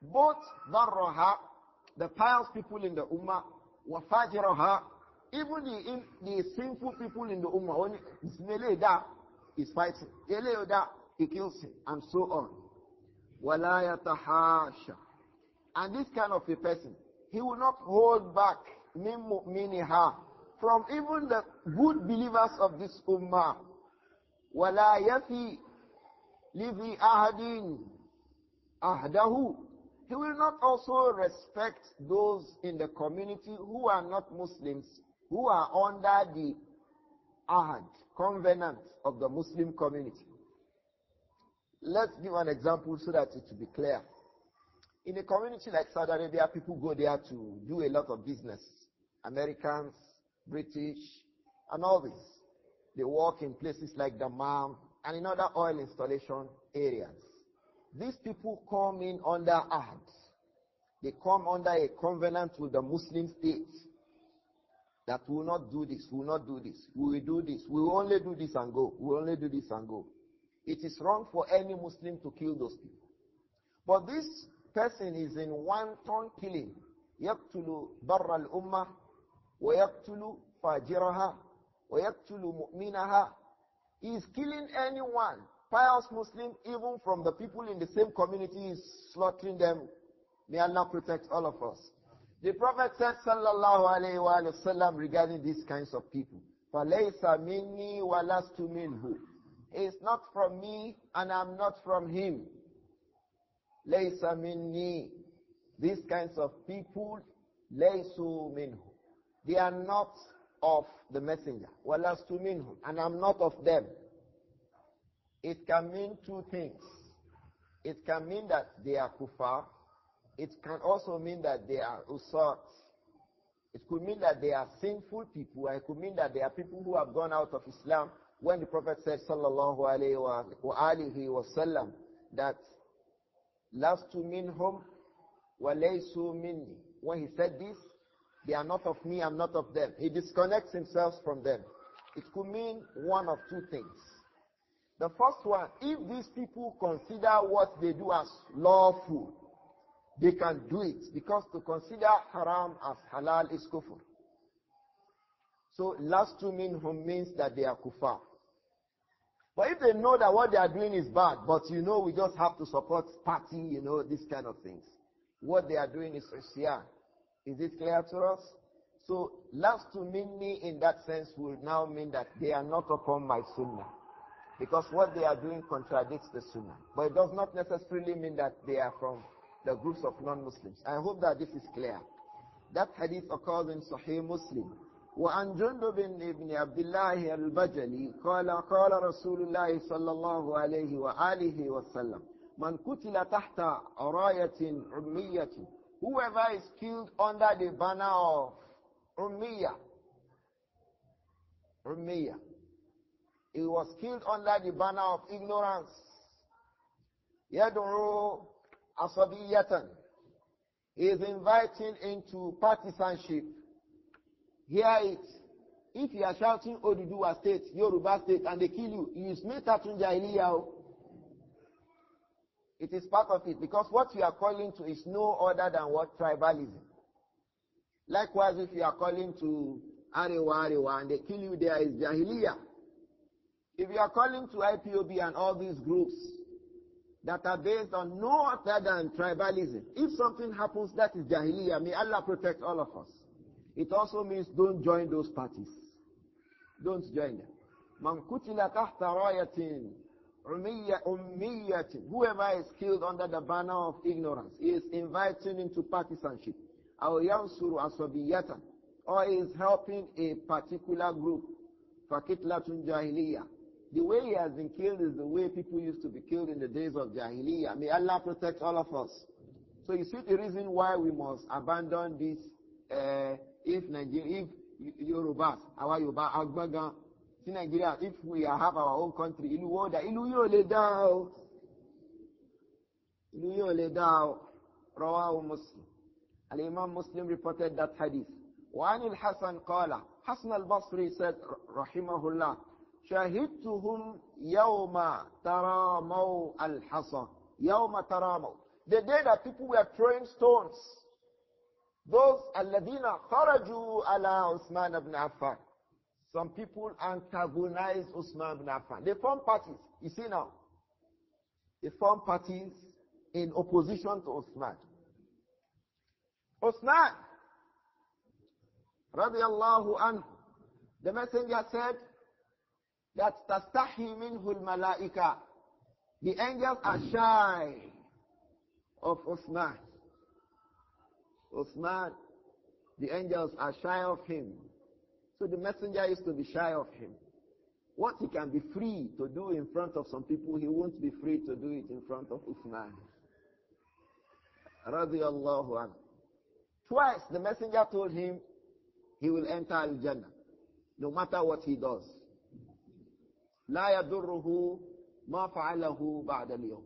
S2: both barraha, the pious people in the ummah, وَفَاجِرَهَا even the sinful people in the ummah. When he's fighting, he kills him, and so on. وَلَا يَتَحَاشَ And this kind of a person, he will not hold back مِن مُؤْمِنِهَا from even the good believers of this ummah. وَلَا يَفِي لِذِي أَهْدٍ أَهْدَهُ He will not also respect those in the community who are not Muslims, who are under the ahd, covenant of the Muslim community. Let's give an example so that it will be clear. In a community like Saudi Arabia, people go there to do a lot of business. Americans, British, and all this. They work in places like Dammam and in other oil installation areas. These people come in under ahd. They come under a covenant with the Muslim state that we will not do this, we will not do this, we will do this, we will only do this and go, we will only do this and go. It is wrong for any Muslim to kill those people. But this person is in wanton killing. يَقْتُلُ بَرَّ الْأُمَّةِ وَيَقْتُلُ فَاجِرَهَا وَيَقْتُلُ مُؤْمِنَهَا He is killing anyone, pious Muslim, even from the people in the same community, is slaughtering them. May Allah protect all of us. The Prophet said, sallallahu alayhi wa sallam, regarding these kinds of people, فَلَيْسَ مِنِّي وَلَسْتُ مِنْهُ It's not from me, and I'm not from him. لَيْسَ مِنِّي These kinds of people, لَيْسُوا مِنْهُ They are not of the messenger. وَلَسْتُ مِنْهُ And I'm not of them. It can mean two things. It can mean that they are kuffar. It can also mean that they are usat. It could mean that they are sinful people. And it could mean that they are people who have gone out of Islam. When the Prophet said, sallallahu alayhi wa alihi wa sallam, that lastu minhum wa laysu minni. When he said this, they are not of me, I'm not of them. He disconnects himself from them. It could mean one of two things. The first one, if these people consider what they do as lawful, they can do it, because to consider haram as halal is kufr. So, lastu minhum means that they are kuffar. But if they know that what they are doing is bad, but we just have to support party, these kind of things. What they are doing is isyan. Is it clear to us? So, lastu minni in that sense will now mean that they are not upon my sunnah. Because what they are doing contradicts the sunnah. But it does not necessarily mean that they are from the groups of non-Muslims. I hope that this is clear. That hadith occurs in Sahih Muslim. وعن جندب بن عبد الله البجلي قال رسول الله صلى الله عليه وآله وسلم من قتل تحت راية عمية, whoever is killed under the banner of Ummiyah, he was killed under the banner of ignorance. يدعو عصبية, he is inviting into partisanship. Hear it. If you are shouting Oduduwa state, Yoruba state, and they kill you, you smith Tatun Jahiliyyah. It is part of it, because what you are calling to is no other than what? Tribalism. Likewise, if you are calling to Arewa and they kill you, there is Jahiliyyah. If you are calling to IPOB and all these groups that are based on no other than tribalism, if something happens, that is Jahiliyyah. May Allah protect all of us. It also means don't join those parties. Don't join them. Man kutila tahta rayatin ummiyatin, whoever is killed under the banner of ignorance, he is inviting into partisanship. Aw yansuru asabiyatan, or is helping a particular group. Fakitlatun jahiliyyah. The way he has been killed is the way people used to be killed in the days of Jahiliyyah. May Allah protect all of us. So you see the reason why we must abandon this. If Yorubas, our Yoruba, Agbaga, in Nigeria, if we have our own country, Ilu Woda, Ilu Yole Dao, Rawahu Muslim. Al-Imam Muslim reported that hadith. وعن الحسن قال, Hasan al-Basri said, rahimahullah, شهدتهم يوم تراموا الحصى. يوم تراموا. The day that people were throwing stones. Those الذين خرجوا على عثمان ibn Affan. Some people antagonized Uthman ibn Affan. They formed parties. You see now. They formed parties in opposition to Uthman. Uthman, radiallahu anhu, the messenger said that tastahi minhu al-malaika. The angels are shy of Uthman. Uthman, the angels are shy of him. So the messenger is to be shy of him. What he can be free to do in front of some people, he won't be free to do it in front of Uthman. Radiallahu anhu. Twice the messenger told him he will enter Al-Jannah, no matter what he does. La yadurruhu ma fa'alahu ba'da al-yawm.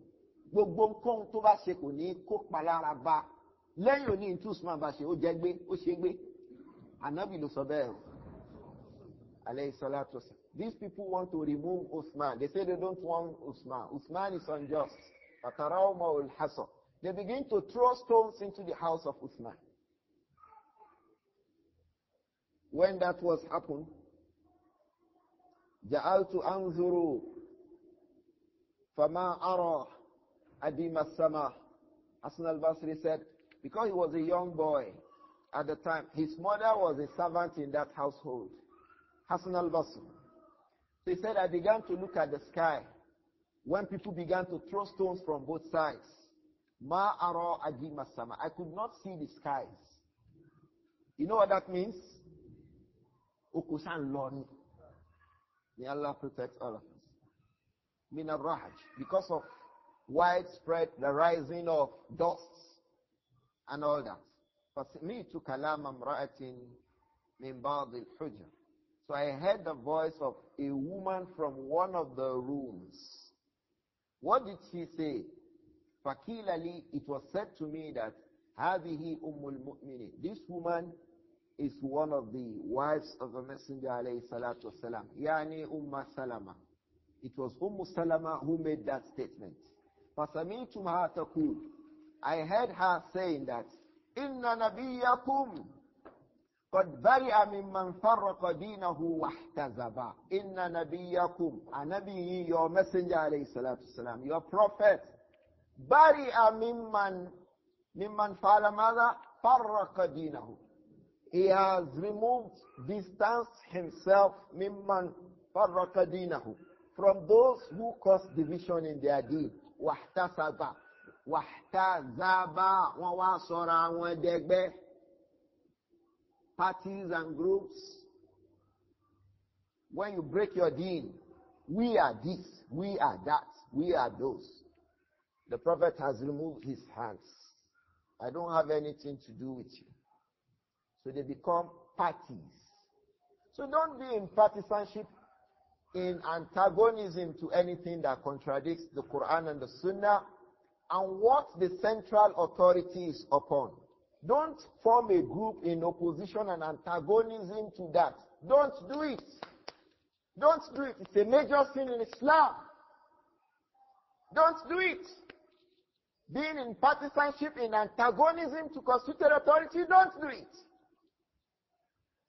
S2: Gbogbo nǹkan tó bá ṣe kò ní kó palára bá. Lẹ́yìn òní ní Usman bá ṣe, ó jẹ́ gbé, ó ṣe gbé. Ànábì ló sọ bẹ́ẹ̀. Alayhi salatu wasalam. These people want to remove Uthman. They say they don't want Uthman. Uthman is unjust. Fatarawma al-hasa. They begin to throw stones into the house of Uthman. When that was happened, جعلت أنظر فما أرى أديم السماء. Hasan al-Basri said, because he was a young boy at the time, his mother was a servant in that household. Hasan al-Basri. So he said, I began to look at the sky when people began to throw stones from both sides. Ma ara adim as-sama. I could not see the skies. You know what that means? Ukusan loni. May Allah protect all of us. Min al-rahaj. Because of widespread, the rising of dust and all that. فَسْمِعْتُ كَلَامَ امْرَأَةٍ مِنْ بَعْضِ الْحُجَرِ. So I heard the voice of a woman from one of the rooms. What did she say? فَقِيلَ لِي, it was said to me that هَذِهِ أُمُّ الْمُؤْمِنِينَ. This woman is one of the wives of the Messenger alayhi salatu wasalam. Yani Salama. It was Salama who made that statement. فَسَمِعْتُمْهَا تَقُولُ. I heard her saying that إِنَّ نَبِيَّكُمْ قَدْ بَرِئَ مِمَّنْ فَرَّقَ دِينَهُ وَاحْتَزَبَ. إِنَّ نَبِيَّكُمْ, a Nabi, your Messenger alayhi salatu wasalam, your Prophet, بَرِئَ مِمَّنْ فَعَلَ مَاذَا فَرَّقَ دِينَهُ. He has removed, distanced himself مِمَّنْ فَرَّقَ دِينَهُ, from those who cause division in their deen. وَاحْتَزَبَ. وَاحْتَزَبَ. وَوَاصَرَ وَدَغْبَ. parties and groups. When you break your deen, we are this, we are that, we are those. The Prophet has removed his hands. I don't have anything to do with you. So they become parties. So don't be in partisanship, in antagonism to anything that contradicts the Quran and the Sunnah and what the central authority is upon. Don't form a group in opposition and antagonism to that. Don't do it. Don't do it. It's a major sin in Islam. Don't do it. Being in partisanship, in antagonism to constituted authority, don't do it.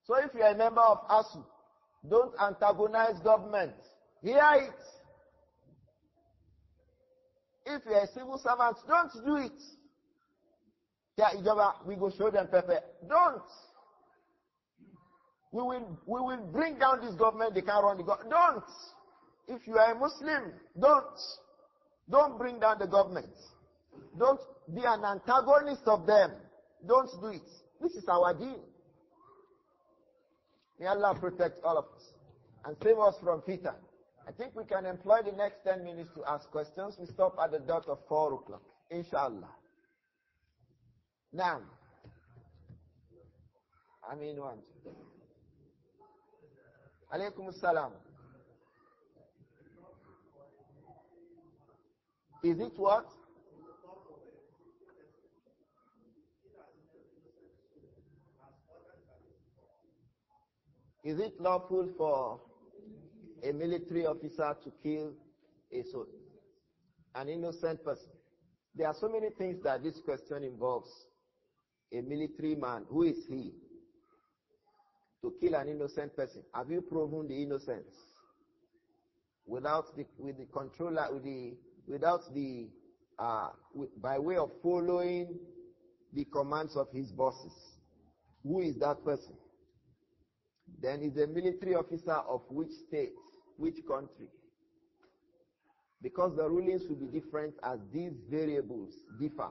S2: So if you are a member of ASU, don't antagonize government. Hear it. If you are a civil servant, don't do it. Yeah, we go show them pepper. Don't. We will bring down this government. They can't run the government. Don't. If you are a Muslim, don't. Don't bring down the government. Don't be an antagonist of them. Don't do it. This is our deen. May Allah protect all of us and save us from fitan. I think we can employ the next 10 minutes to ask questions. We stop at the dot of 4 o'clock. Inshallah. Now, I mean one. Alaykum salam. Is it what? Is it lawful for a military officer to kill an innocent person? There are so many things that this question involves. A military man, who is he? To kill an innocent person. Have you proven the innocence? By way of following the commands of his bosses. Who is that person? Then is a military officer of which state, which country? Because the rulings will be different as these variables differ.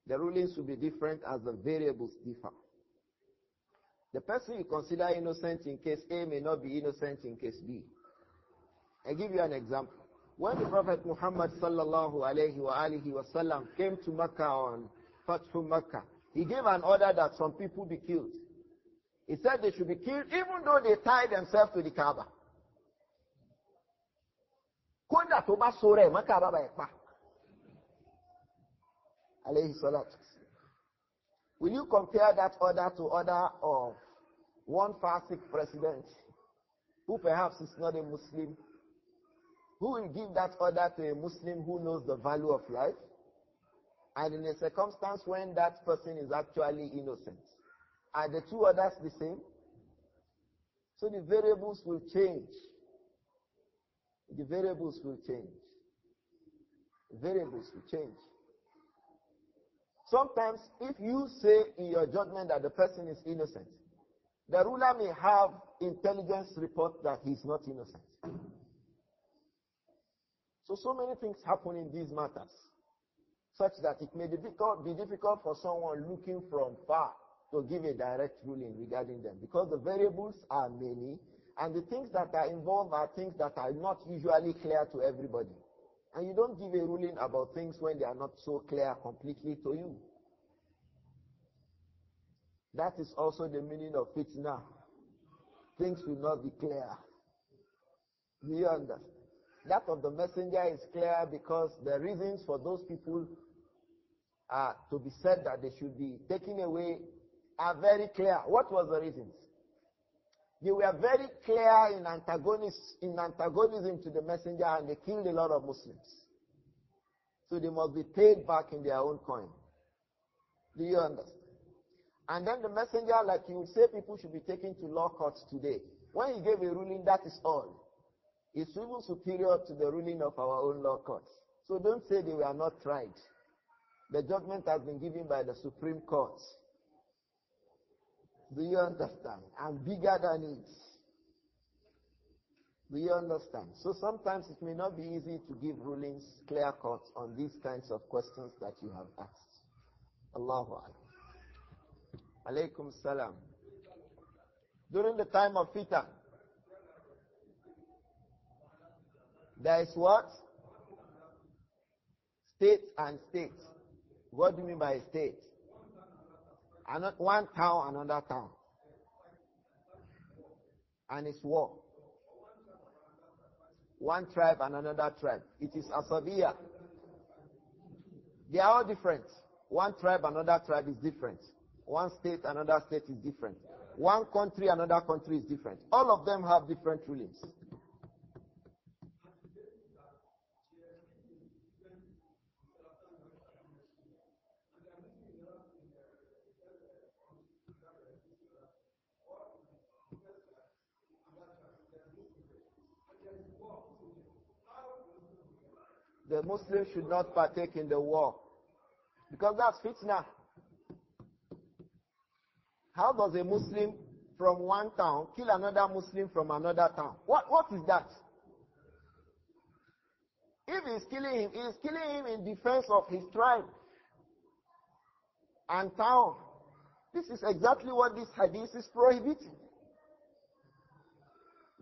S2: The rulings will be different as the variables differ. The person you consider innocent in case A may not be innocent in case B. I give you an example. When the Prophet Muhammad sallallahu alayhi wa alihi wa sallam came to Mecca on Fathu Mecca, he gave an order that some people be killed. He said they should be killed even though they tie themselves to the Kaaba. Will you compare that order to order of one Fasik president who perhaps is not a Muslim? Who will give that order to a Muslim who knows the value of life? And in a circumstance when that person is actually innocent. Are the two orders the same? So the variables will change. The variables will change. The variables will change. Sometimes if you say in your judgment that the person is innocent, the ruler may have intelligence report that he is not innocent. So many things happen in these matters, such that it may be difficult for someone looking from far to give a direct ruling regarding them, because the variables are many, and the things that are involved are things that are not usually clear to everybody. And you don't give a ruling about things when they are not so clear completely to you. That is also the meaning of fitna. Things will not be clear. Do you understand? That of the messenger is clear because the reasons for those people to be said that they should be taken away are very clear. What was the reasons? They were very clear in antagonism to the messenger, and they killed a lot of Muslims. So they must be paid back in their own coin. Do you understand? And then the messenger, like you would say, people should be taken to law courts today. When he gave a ruling, that is all. It's even superior to the ruling of our own law courts. So don't say they were not tried. The judgment has been given by the Supreme Court. Do you understand? And bigger than it. Do you understand? So sometimes it may not be easy to give rulings, clear cut on these kinds of questions that you have asked. Allahu Akbar. Alaykum salam. During the time of fitan, there is what? State and state. What do you mean by state? One town, another town. And it's war. One tribe and another tribe. It is Asabiya. They are all different. One tribe, another tribe is different. One state, another state is different. One country, another country is different. All of them have different rulings. The Muslim should not partake in the war, because that's fitna. How does a Muslim from one town kill another Muslim from another town? What is that? If he's killing him in defense of his tribe and town. This is exactly what this hadith is prohibiting.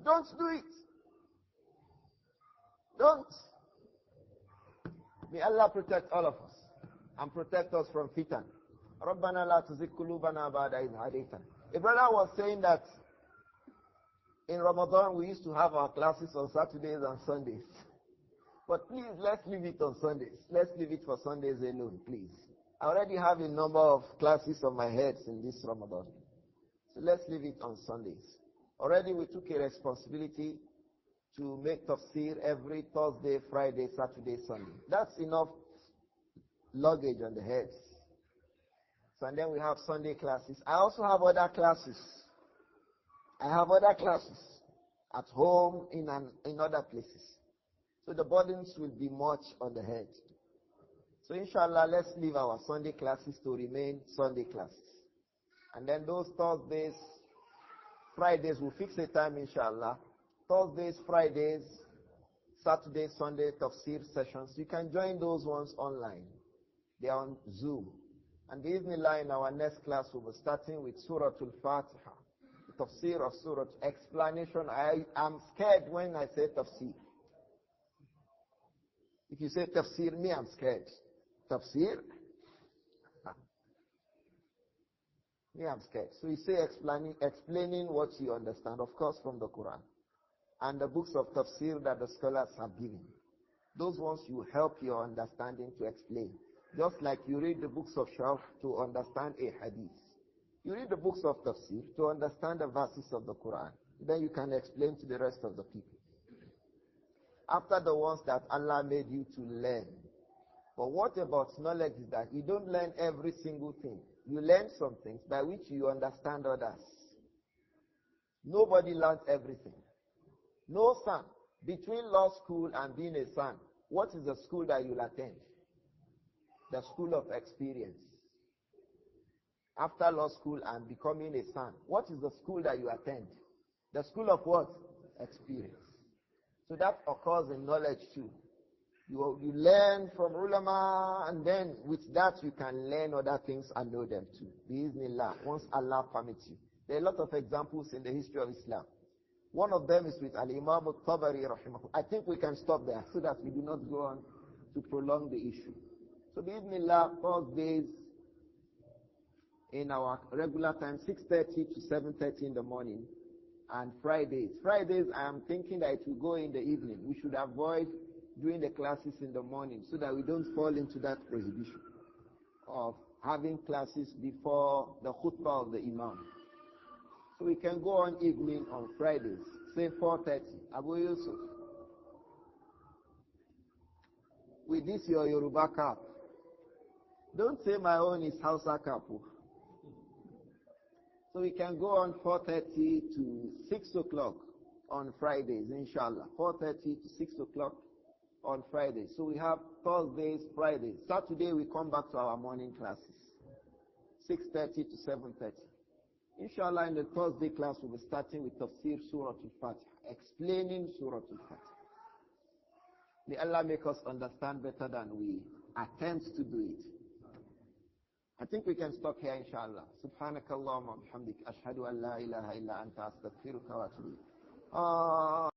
S2: Don't do it. Don't. May Allah protect all of us and protect us from fitan. رَبَّنَا لَا تُزِغْ قُلُوبَنَا بَعْدَ إِذْ هَدَيْتَنَا. A brother was saying that in Ramadan we used to have our classes on Saturdays and Sundays. But please, let's leave it on Sundays. Let's leave it for Sundays alone, please. I already have a number of classes on my head in this Ramadan. So let's leave it on Sundays. Already we took a responsibility to make tafsir every Thursday, Friday, Saturday, Sunday. That's enough luggage on the heads. So and then we have Sunday classes. I also have other classes. I have other classes at home, in other places. So the burdens will be much on the head. So inshallah, let's leave our Sunday classes to remain Sunday classes. And then those Thursdays, Fridays, we'll fix a time inshallah. Thursdays, Fridays, Saturdays, Sunday, tafsir sessions. You can join those ones online. They are on Zoom. And bismillah, in our next class, we'll be starting with Surah Al-Fatiha. The tafsir of Surah, explanation. I am scared when I say tafsir. If you say tafsir, me, I'm scared. Tafsir? Me, I'm scared. So you say explaining what you understand, of course, from the Quran. And the books of tafsir that the scholars have given. Those ones you help your understanding to explain. Just like you read the books of Sharh to understand a hadith. You read the books of tafsir to understand the verses of the Quran. Then you can explain to the rest of the people. After the ones that Allah made you to learn. But what about knowledge is that you don't learn every single thing. You learn some things by which you understand others. Nobody learns everything. No son. Between law school and being a son, what is the school that you'll attend? The school of experience. After law school and becoming a son, what is the school that you attend? The school of what? Experience. So that occurs in knowledge too. You learn from ulama, and then with that you can learn other things and know them too. Bismillah, once Allah permits you. There are a lot of examples in the history of Islam. One of them is with Al-Imam Al-Tabari rahimahullah. I think we can stop there so that we do not go on to prolong the issue. So bismillah, Thursdays in our regular time, 6:30 to 7:30 in the morning, and Fridays. Fridays, I am thinking that it will go in the evening. We should avoid doing the classes in the morning so that we don't fall into that prohibition of having classes before the khutbah of the Imam. So we can go on evening on Fridays, say 4:30. Abu Yusuf, with this your Yoruba cap. Don't say my own is Hausa cap. So we can go on 4:30 to 6 o'clock on Fridays, inshallah. 4:30 to 6 o'clock on Fridays. So we have Thursdays, Fridays. Saturday we come back to our morning classes, 6:30 to 7:30. Inshallah, in the Thursday class we'll be starting with Tafsir Surah Al-Fatiha, explaining Surah Al-Fatiha. May Allah make us understand better than we attempt to do it. I think we can stop here, inshallah. Subhanakallahumma wa bihamdik. Ashhadu an la ilaha illa anta astaghfiruka wa atubu ilayk.